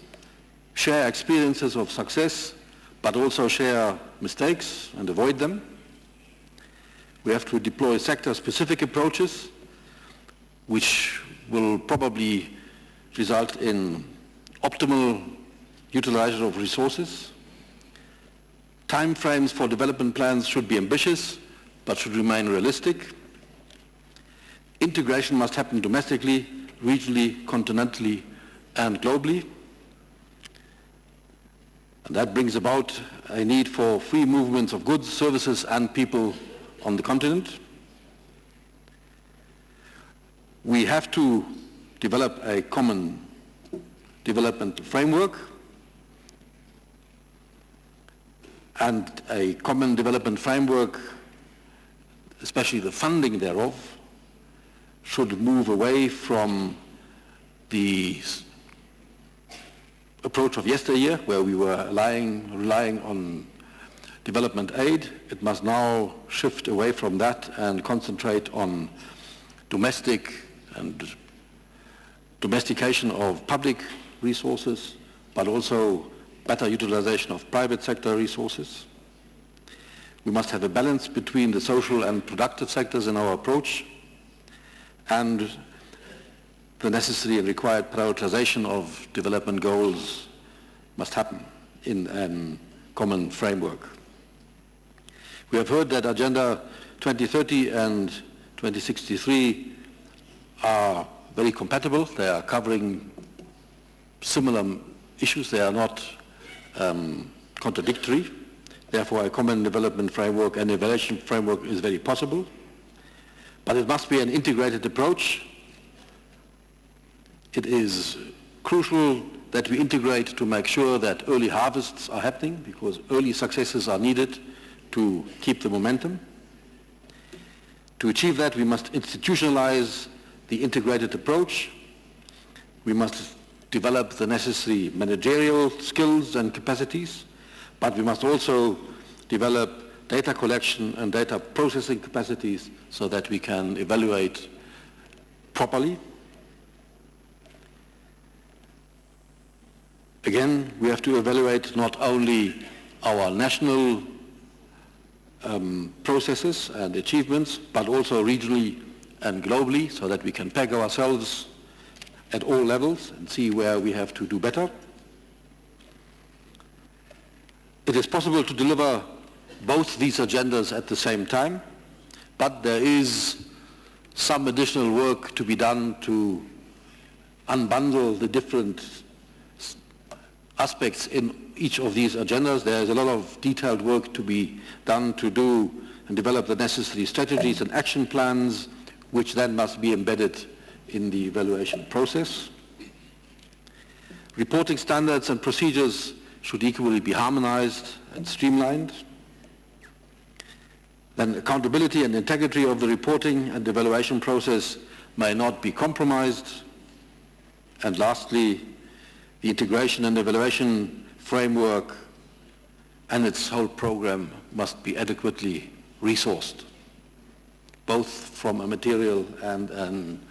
share experiences of success, but also share mistakes and avoid them. We have to deploy sector-specific approaches, which will probably result in optimal utilization of resources. Time frames for development plans should be ambitious, but should remain realistic. Integration must happen domestically, regionally, continentally, and globally. And that brings about a need for free movements of goods, services, and people on the continent. We have to develop a common development framework, and a common development framework, especially the funding thereof, should move away from the approach of yesteryear, where we were relying on development aid. It must now shift away from that and concentrate on domestic and domestication of public resources, but also better utilization of private sector resources. We must have a balance between the social and productive sectors in our approach, and the necessary and required prioritization of development goals must happen in a common framework. We have heard that Agenda 2030 and 2063 are very compatible. They are covering similar issues. They are not contradictory. Therefore, a common development framework and evaluation framework is very possible. But it must be an integrated approach. It is crucial that we integrate to make sure that early harvests are happening, because early successes are needed to keep the momentum. To achieve that, we must institutionalize the integrated approach. We must develop the necessary managerial skills and capacities, but we must also develop data collection and data processing capacities so that we can evaluate properly. Again, we have to evaluate not only our national processes and achievements, but also regionally and globally, so that we can peg ourselves at all levels and see where we have to do better. It is possible to deliver both these agendas at the same time, but there is some additional work to be done to unbundle the different aspects in each of these agendas. There is a lot of detailed work to be done to do and develop the necessary strategies and action plans, which then must be embedded in the evaluation process. Reporting standards and procedures should equally be harmonized and streamlined. Then accountability and integrity of the reporting and evaluation process may not be compromised. And lastly, the integration and evaluation framework and its whole program must be adequately resourced, both from a material and an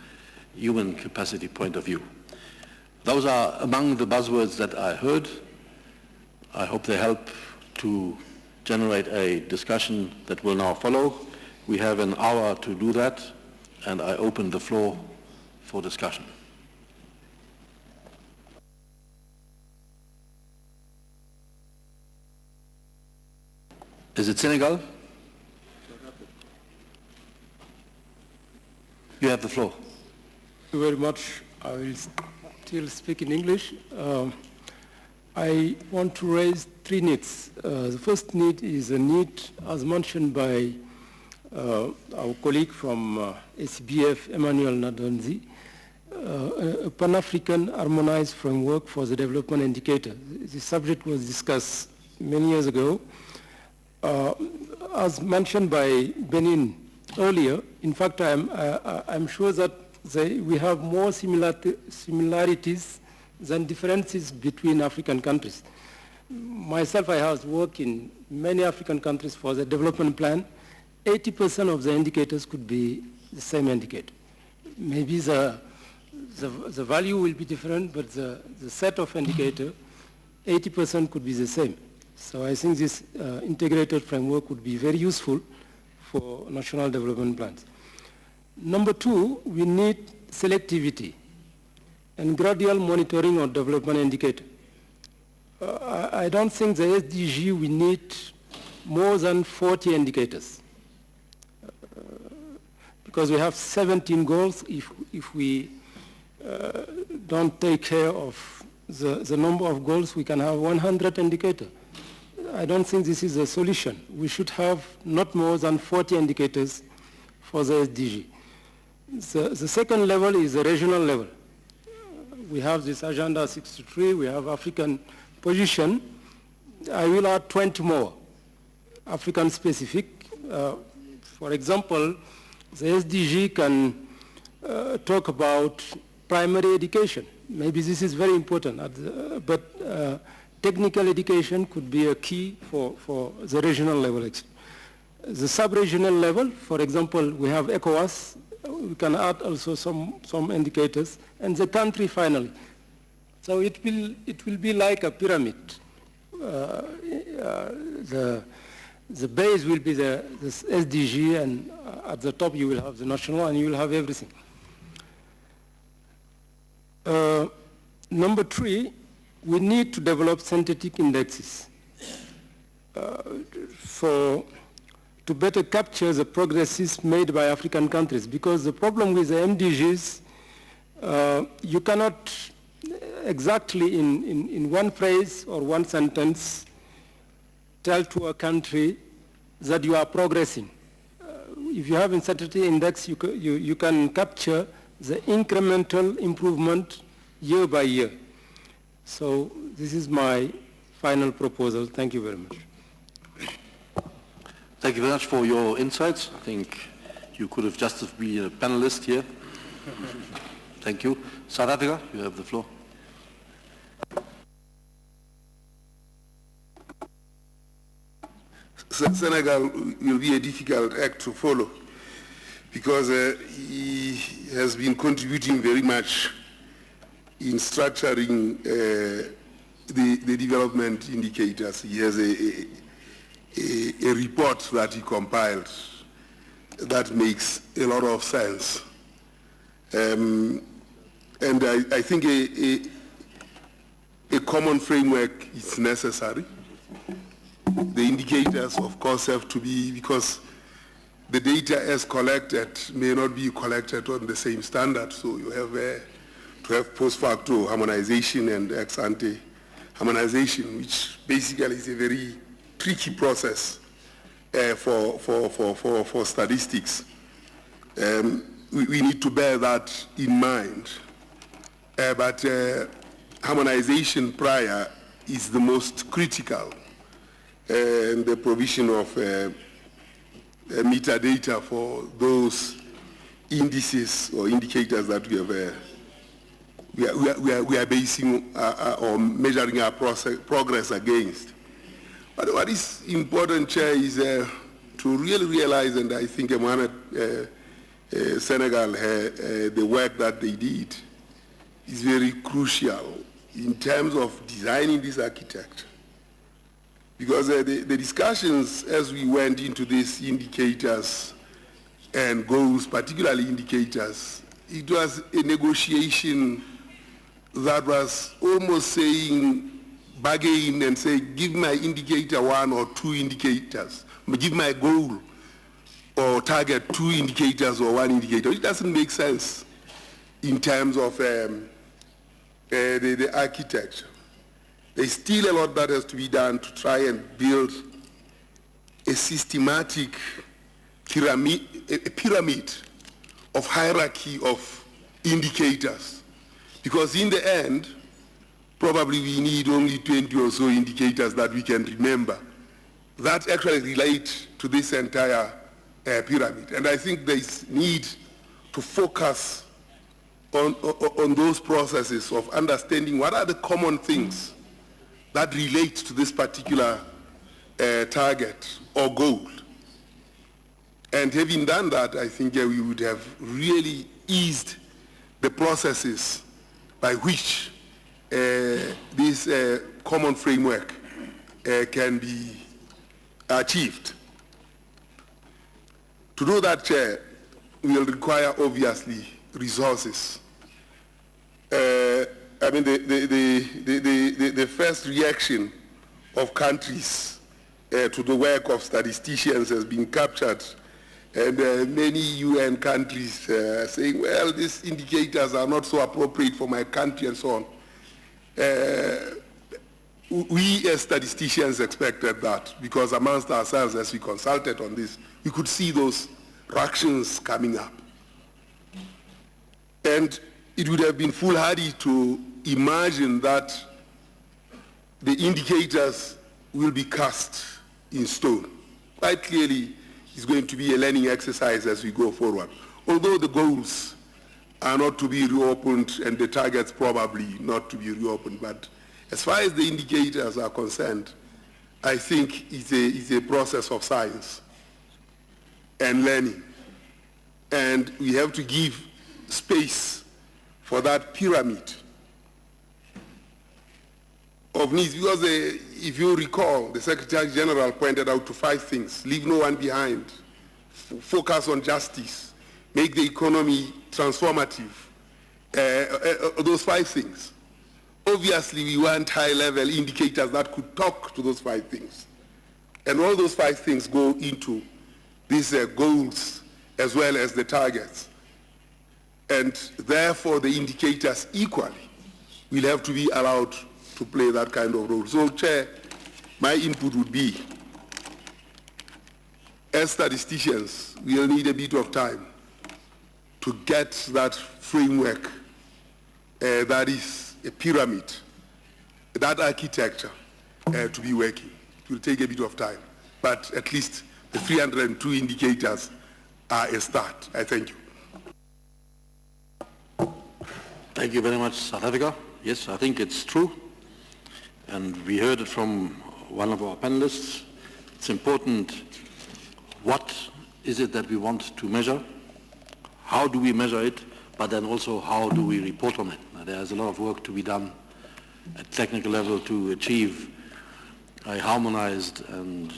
human capacity point of view. Those are among the buzzwords that I heard. I hope they help to generate a discussion that will now follow. We have an hour to do that, and I open the floor for discussion. Is it Senegal? You have the floor. Thank you very much. I will still speak in English. I want to raise three needs. The first need is a need, as mentioned by our colleague from SBF, Emmanuel Nadonzi, a Pan-African harmonized framework for the development indicator. The subject was discussed many years ago. As mentioned by Benin earlier, in fact, I'm sure that we have more similarities than differences between African countries. Myself, I have worked in many African countries for the development plan. 80% of the indicators could be the same indicator. Maybe the value will be different, but the set of indicator, 80% could be the same. So I think this integrated framework would be very useful for national development plans. Number two, we need selectivity and gradual monitoring of development indicator. I don't think the SDG we need more than 40 indicators because we have 17 goals. If we don't take care of the number of goals, we can have 100 indicators. I don't think this is a solution. We should have not more than 40 indicators for the SDG. The second level is the regional level. We have this Agenda 63, we have African position. I will add 20 more, African specific. For example, the SDG can talk about primary education. Maybe this is very important, but technical education could be a key for the regional level. The sub-regional level, for example, we have ECOWAS. We can add also some indicators, and the country finally. So it will be like a pyramid. The base will be the SDG, and at the top you will have the national, and you will have everything. Number three, we need to develop synthetic indexes to better capture the progresses made by African countries, because the problem with the MDGs, you cannot exactly in one phrase or one sentence tell to a country that you are progressing. If you have a synthetic index, you can capture the incremental improvement year by year. So this is my final proposal. Thank you very much. Thank you very much for your insights. I think you could have just been a panelist here. Thank you. South Africa, you have the floor. Senegal will be a difficult act to follow because he has been contributing very much in structuring the development indicators. He has a report that he compiled that makes a lot of sense. And I think a common framework is necessary. The indicators, of course, have to be, because the data as collected may not be collected on the same standard, so you have to have post facto harmonization and ex ante harmonization, which basically is a very tricky process for statistics. We need to bear that in mind. But harmonization prior is the most critical, and the provision of metadata for those indices or indicators that we are basing or measuring our progress against. But what is important, Chair, is to really realize, and I think Mohamed, Senegal, the work that they did is very crucial in terms of designing this architecture. Because the discussions as we went into these indicators and goals, particularly indicators, it was a negotiation that was almost saying, bargain and say, give my indicator 1 or 2 indicators, give my goal or target 2 indicators or 1 indicator. It doesn't make sense in terms of the architecture. There's still a lot that has to be done to try and build a systematic pyramid, a pyramid of hierarchy of indicators. Because in the end, probably we need only 20 or so indicators that we can remember that actually relate to this entire pyramid. And I think there is need to focus on those processes of understanding what are the common things that relate to this particular target or goal. And having done that, I think we would have really eased the processes by which this common framework can be achieved. To do that, Chair, will require obviously resources. I mean, the first reaction of countries to the work of statisticians has been captured, and many UN countries saying, well, these indicators are not so appropriate for my country and so on. We as statisticians expected that, because amongst ourselves, as we consulted on this, we could see those reactions coming up. And it would have been foolhardy to imagine that the indicators will be cast in stone. Quite clearly, it's going to be a learning exercise as we go forward. Although the goals are not to be reopened and the targets probably not to be reopened, but as far as the indicators are concerned, I think it's a process of science and learning. And we have to give space for that pyramid of needs, because if you recall, the Secretary General pointed out to 5 things: leave no one behind, focus on justice, make the economy transformative, those 5 things. Obviously, we want high-level indicators that could talk to those 5 things. And all those 5 things go into these goals as well as the targets. And therefore, the indicators equally will have to be allowed to play that kind of role. So, Chair, my input would be, as statisticians, we'll need a bit of time to get that framework that is a pyramid, that architecture to be working. It will take a bit of time, but at least the 302 indicators are a start. I thank you. Thank you very much, South Africa. Yes, I think it's true. And we heard it from one of our panelists. It's important, what is it that we want to measure? How do we measure it? But then also, how do we report on it? Now, there's a lot of work to be done at technical level to achieve a harmonized and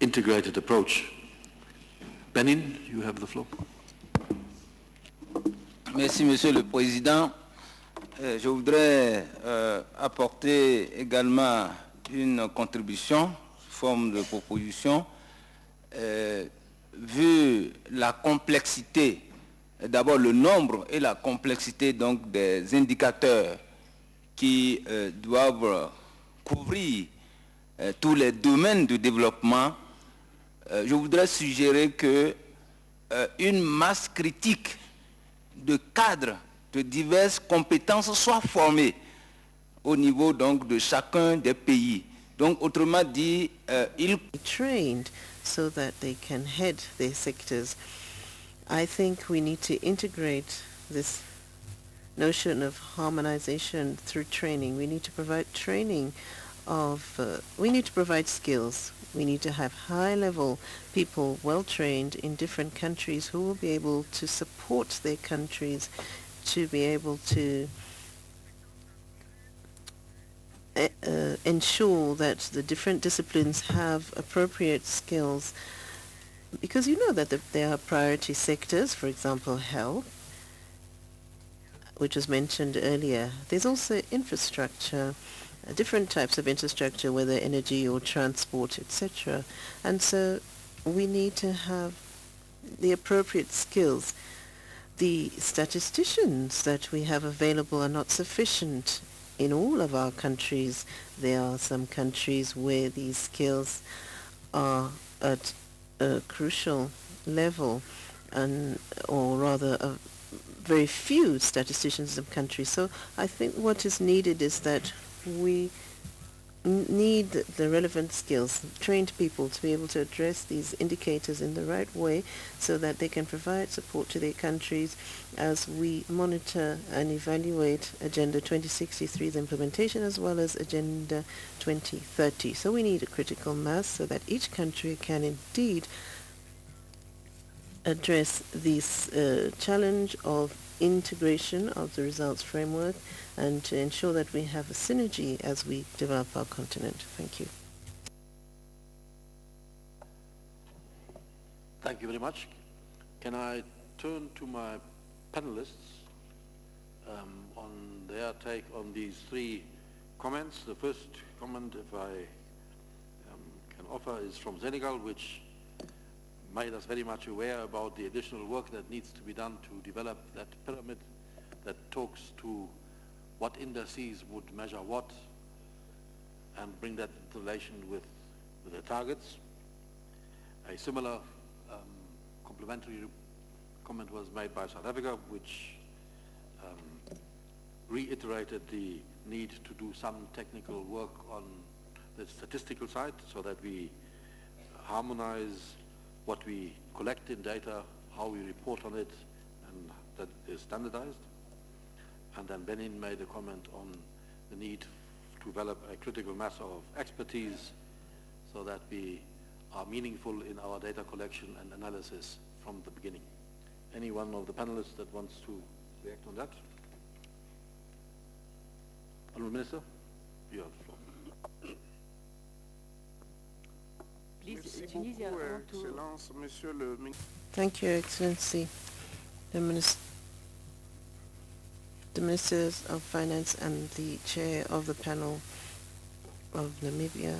integrated approach. Benin, you have the floor. Merci, Monsieur le Président. Je voudrais apporter également une contribution sous forme de proposition. Vu la complexité, d'abord le nombre et la complexité donc des indicateurs qui doivent couvrir tous les domaines du développement, je voudrais suggérer que une masse critique de cadres de diverses compétences soit formée au niveau donc de chacun des pays. Donc autrement dit, ils trained so that they can head their sectors. I think we need to integrate this notion of harmonization through training. We need to provide training of, we need to provide skills. We need to have high-level people well-trained in different countries who will be able to support their countries to be able to ensure that the different disciplines have appropriate skills, because you know that there are priority sectors, for example, health, which was mentioned earlier. There's also infrastructure, different types of infrastructure, whether energy or transport, etc. And so we need to have the appropriate skills. The statisticians that we have available are not sufficient in all of our countries. There are some countries where these skills are at a crucial level, or rather very few statisticians in some countries. So I think what is needed is that we need the relevant skills, trained people to be able to address these indicators in the right way so that they can provide support to their countries as we monitor and evaluate Agenda 2063's implementation as well as Agenda 2030. So we need a critical mass so that each country can indeed address this challenge of integration of the results framework and to ensure that we have a synergy as we develop our continent. Thank you. Thank you very much. Can I turn to my panelists on their take on these three comments? The first comment, if I can offer, is from Senegal, which made us very much aware about the additional work that needs to be done to develop that pyramid that talks to what indices would measure what and bring that into relation with the targets. A similar complementary comment was made by South Africa, which reiterated the need to do some technical work on the statistical side so that we harmonize what we collect in data, how we report on it, and that is standardized. And then Benin made a comment on the need to develop a critical mass of expertise so that we are meaningful in our data collection and analysis from the beginning. Any one of the panelists that wants to react on that? Honourable Minister, you have the floor. Thank you, Excellency. The Ministers of Finance and the Chair of the panel of Namibia,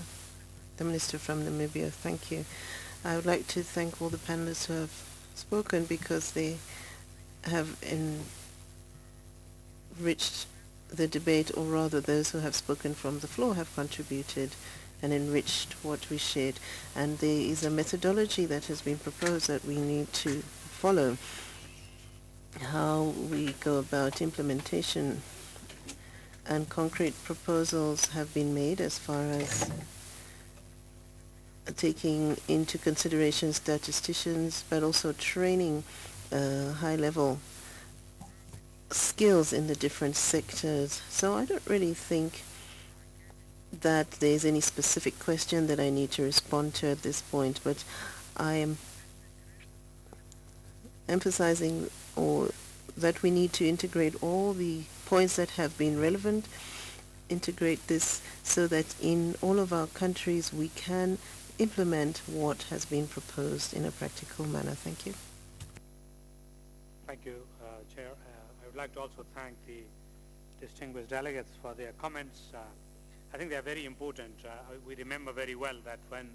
the Minister from Namibia, thank you. I would like to thank all the panelists who have spoken because they have enriched the debate, or rather those who have spoken from the floor have contributed and enriched what we shared. And there is a methodology that has been proposed that we need to follow. How we go about implementation, and concrete proposals have been made as far as taking into consideration statisticians, but also training high-level skills in the different sectors. So I don't really think that there's any specific question that I need to respond to at this point, but I am emphasizing that we need to integrate all the points that have been relevant, integrate this so that in all of our countries we can implement what has been proposed in a practical manner. Thank you. Thank you, Chair. I would like to also thank the distinguished delegates for their comments. I think they are very important. We remember very well that when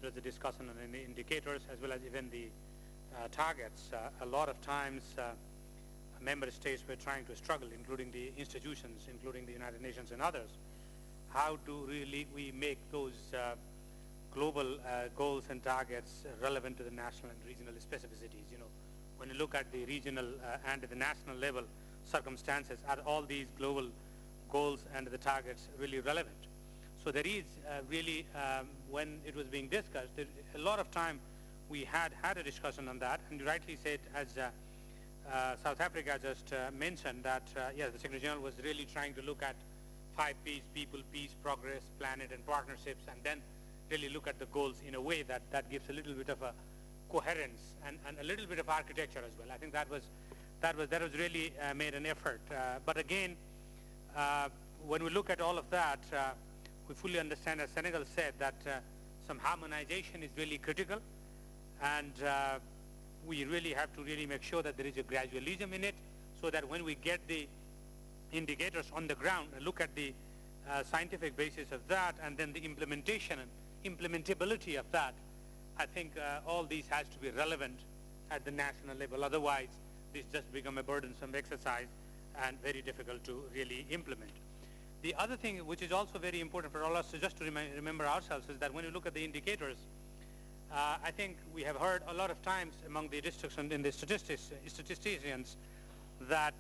there was a discussion on the indicators as well as even the targets, a lot of times member states were trying to struggle, including the institutions, including the United Nations and others. How do really we make those global goals and targets relevant to the national and regional specificities? You know, when you look at the regional and the national level circumstances, are all these global goals and the targets really relevant? So there is really, when it was being discussed, a lot of time we had a discussion on that, and you rightly said, as South Africa just mentioned, that yes, the Secretary General was really trying to look at 5 Ps, people, peace, progress, planet, and partnerships, and then really look at the goals in a way that gives a little bit of a coherence and a little bit of architecture as well. I think that was really made an effort. But again, when we look at all of that, we fully understand, as Senegal said, that some harmonization is really critical, and we really have to really make sure that there is a gradualism in it, so that when we get the indicators on the ground, look at the scientific basis of that, and then the implementation and implementability of that, I think all these has to be relevant at the national level. Otherwise, this just become a burdensome exercise and very difficult to really implement. The other thing which is also very important for all of us to just to remember ourselves is that when you look at the indicators, I think we have heard a lot of times among the districts and in the statisticians that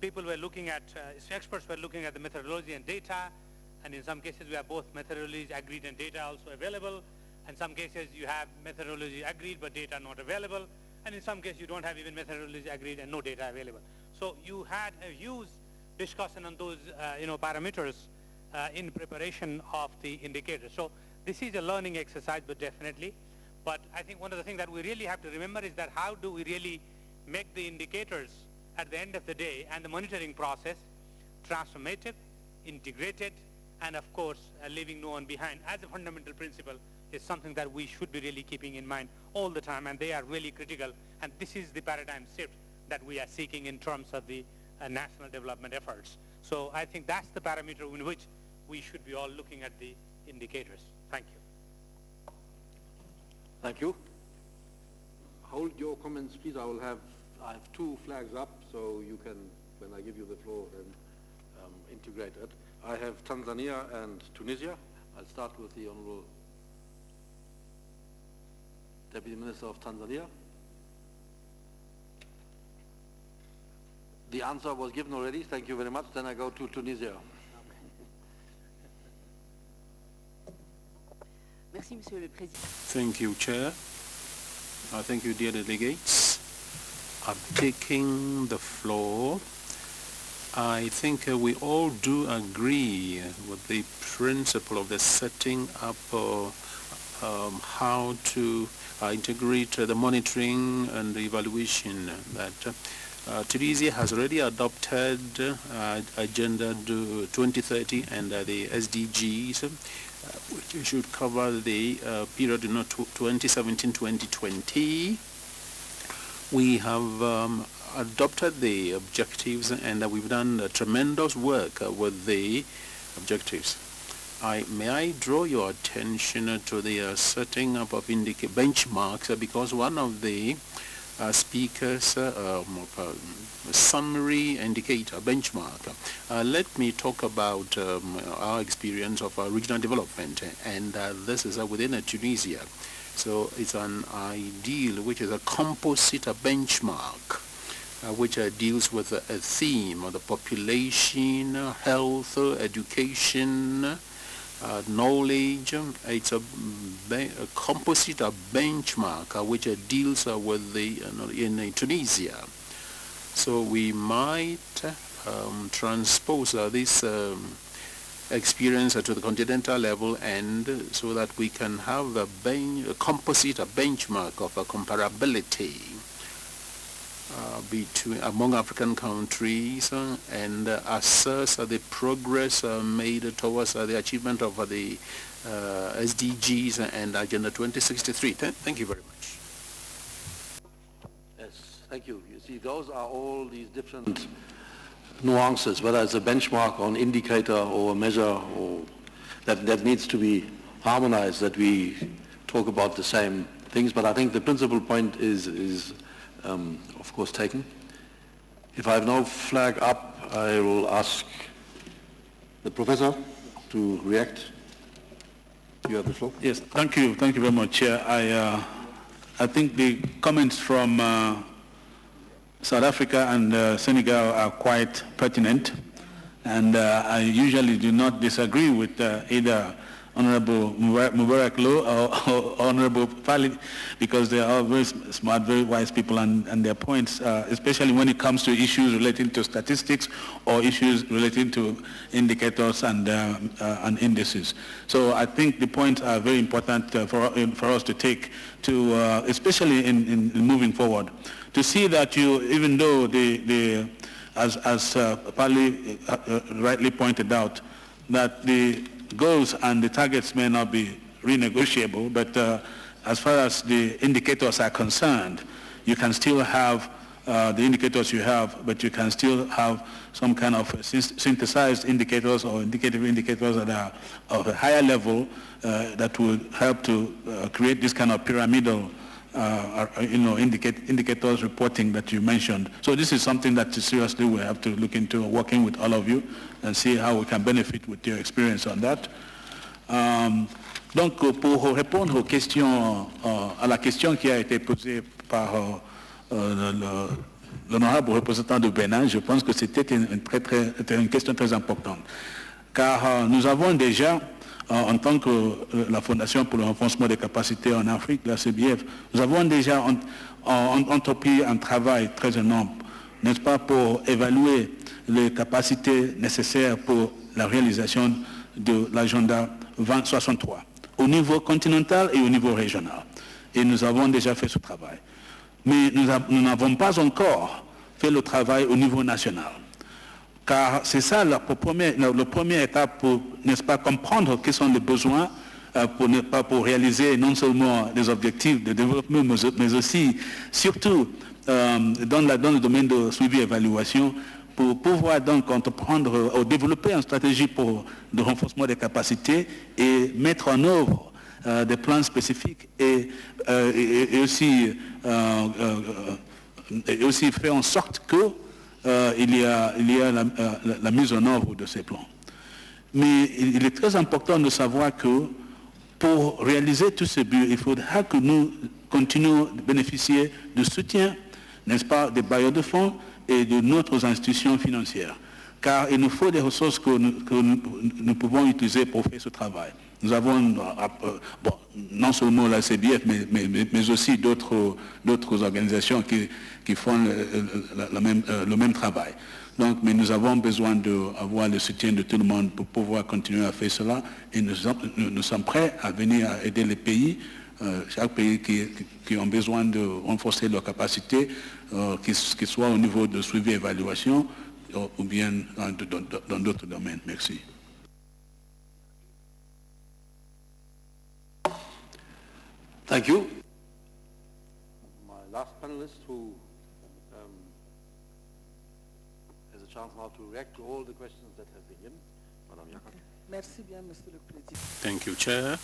people were looking at, experts were looking at the methodology and data, and in some cases we have both methodologies agreed and data also available. In some cases you have methodology agreed but data not available, and in some cases you don't have even methodology agreed and no data available. So you had a huge discussion on those parameters in preparation of the indicators. So this is a learning exercise, but definitely. But I think one of the things that we really have to remember is that how do we really make the indicators at the end of the day and the monitoring process transformative, integrated, and of course leaving no one behind as a fundamental principle is something that we should be really keeping in mind all the time, and they are really critical, and this is the paradigm shift that we are seeking in terms of the national development efforts. So I think that's the parameter in which we should be all looking at the indicators. Thank you. Thank you. Hold your comments, please. I have 2 flags up, so you can, when I give you the floor, then integrate it. I have Tanzania and Tunisia. I'll start with the Honorable Deputy Minister of Tanzania. The answer was given already. Thank you very much. Then I go to Tunisia. Thank you, Chair. Thank you, dear delegates. I'm taking the floor. I think we all do agree with the principle of the setting up how to integrate the monitoring and the evaluation that Tunisia has already adopted Agenda 2030 and the SDGs, which should cover the period 2017-2020. We have adopted the objectives, and we've done tremendous work with the objectives. May I draw your attention to the setting up of benchmarks, because one of the speakers summary indicator benchmark. Let me talk about our experience of regional development, and this is within Tunisia. So it's an ideal, which is a composite benchmark, which deals with a theme of the population, health, education, knowledge. It's a composite benchmark which deals with the in Tunisia. So we might transpose this experience to the continental level, and so that we can have a composite, a benchmark of a comparability among African countries, and assess the progress made towards the achievement of the SDGs and Agenda 2063. Thank you very much. Yes, thank you. You see, those are all these different nuances, whether it's a benchmark or an indicator or a measure, or that needs to be harmonized, that we talk about the same things. But I think the principal point is of course taken. If I have no flag up, I will ask the professor to react. You have the floor. Yes, thank you very much, Chair. I think the comments from South Africa and Senegal are quite pertinent, and I usually do not disagree with either Honorable Mubarak Low or Honorable Pali, because they are all very smart, very wise people, and their points, especially when it comes to issues relating to statistics or issues relating to indicators and indices. So I think the points are very important for us to take, to especially in moving forward, to see that even though as Pali rightly pointed out, that the goals and the targets may not be renegotiable, but as far as the indicators are concerned, you can still have the indicators you have, but you can still have some kind of synthesized indicators or indicative indicators that are of a higher level that will help to create this kind of pyramidal indicators reporting that you mentioned. So this is something that seriously we have to look into, working with all of you and see how we can benefit with your experience on that. Donc pour répondre aux questions, à la question qui a été posée par l'honorable représentant de Bénin, je pense que c'était une question très importante. Car nous avons déjà, en tant que la Fondation pour le renforcement des capacités en Afrique, la CBF, nous avons déjà entrepris un travail très énorme, n'est-ce pas, pour évaluer les capacités nécessaires pour la réalisation de l'agenda 2063, au niveau continental et au niveau régional. Et nous avons déjà fait ce travail. Mais nous n'avons pas encore fait le travail au niveau national. Car c'est ça la première étape pour, n'est-ce pas, comprendre quels sont les besoins pour réaliser non seulement les objectifs de développement, mais aussi, surtout, dans le domaine de suivi et évaluation, pour pouvoir donc entreprendre ou développer une stratégie de renforcement des capacités et mettre en œuvre des plans spécifiques et aussi faire en sorte que il y a la mise en œuvre de ces plans. Mais il est très important de savoir que pour réaliser tous ces buts, il faudra que nous continuions de bénéficier du soutien, n'est-ce pas, des bailleurs de fonds et de notre institutions financières. Car il nous faut des ressources que nous pouvons utiliser pour faire ce travail. Nous avons non seulement la CBF, mais aussi d'autres organisations qui font le même travail. Donc, mais nous avons besoin d'avoir le soutien de tout le monde pour pouvoir continuer à faire cela. Et nous sommes prêts à venir aider les pays, chaque pays qui ont besoin de renforcer leurs capacités, qu'ils soient au niveau de suivi et évaluation ou bien dans d'autres domaines. Merci. Thank you. My last panelist who has a chance now to react to all the questions that have been given, Madame Jakob. Merci bien, Monsieur le Président. Thank you, Chair.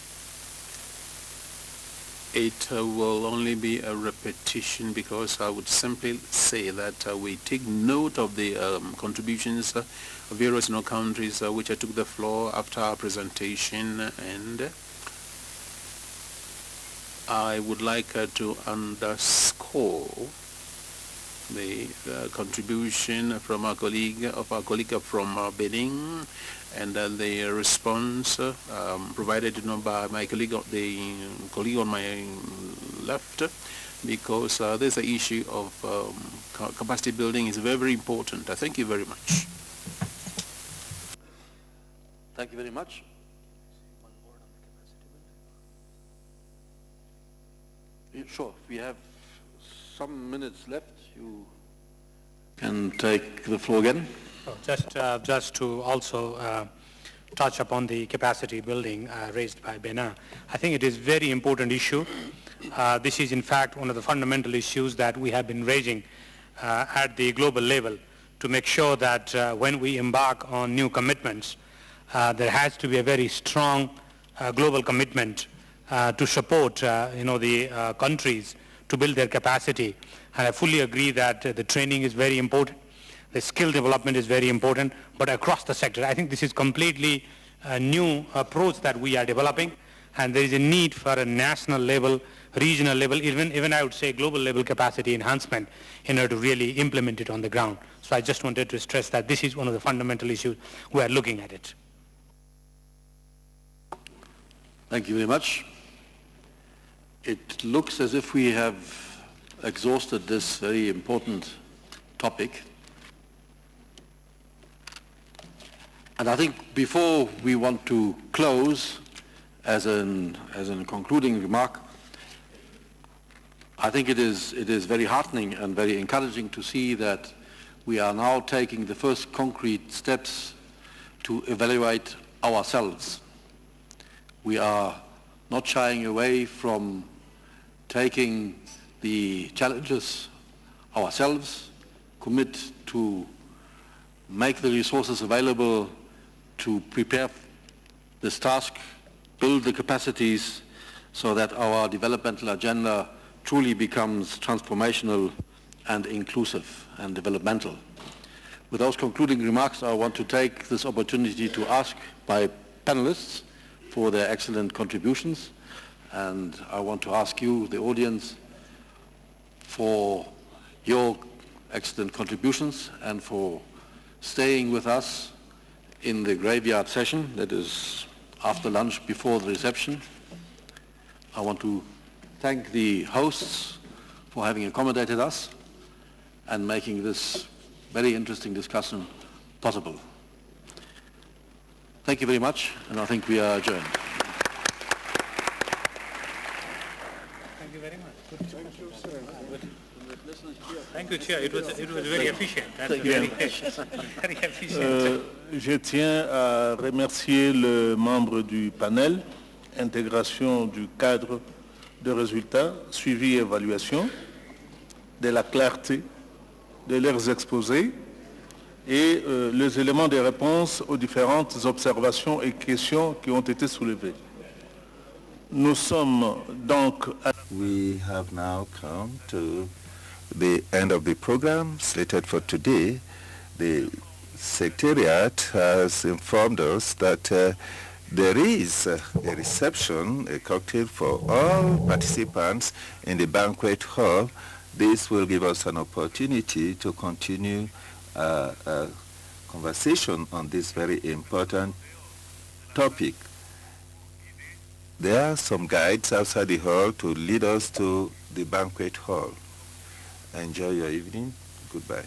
It will only be a repetition, because I would simply say that we take note of the contributions of various countries which took the floor after our presentation, and I would like to underscore the contribution from our colleague from Benin, and the response provided by my colleague, the colleague on my left, because this issue of capacity building is very, very important. Thank you very much. Thank you very much. Sure, we have some minutes left. You can take the floor again. Just to also touch upon the capacity building raised by Bena. I think it is a very important issue. This is in fact one of the fundamental issues that we have been raising at the global level to make sure that when we embark on new commitments, there has to be a very strong global commitment to support the countries to build their capacity. And I fully agree that the training is very important, the skill development is very important, but across the sector. I think this is completely a new approach that we are developing, and there is a need for a national level, regional level, even I would say global level capacity enhancement in order to really implement it on the ground. So I just wanted to stress that this is one of the fundamental issues we are looking at it. Thank you very much. It looks as if we have exhausted this very important topic. And I think before we want to close, as a concluding remark, I think it is very heartening and very encouraging to see that we are now taking the first concrete steps to evaluate ourselves. We are not shying away from taking the challenges ourselves, commit to make the resources available to prepare this task, build the capacities so that our developmental agenda truly becomes transformational and inclusive and developmental. With those concluding remarks, I want to take this opportunity to ask my panelists for their excellent contributions, and I want to ask you, the audience, for your excellent contributions and for staying with us in the graveyard session, that is after lunch before the reception. I want to thank the hosts for having accommodated us and making this very interesting discussion possible. Thank you very much, and I think we are adjourned. Thank you very much. Thank you, sir. Thank you, Chair. It was very efficient. That's very efficient. Je tiens à remercier le membre du panel, intégration du cadre de résultats, suivi et évaluation, de la clarté de leurs exposés et les éléments de réponse aux différentes observations et questions qui ont été soulevées. Nous sommes donc... We have now come to the end of the program slated for today. The Secretariat has informed us that there is a reception, a cocktail for all participants in the banquet hall. This will give us an opportunity to continue a conversation on this very important topic. There are some guides outside the hall to lead us to the banquet hall. Enjoy your evening. Goodbye.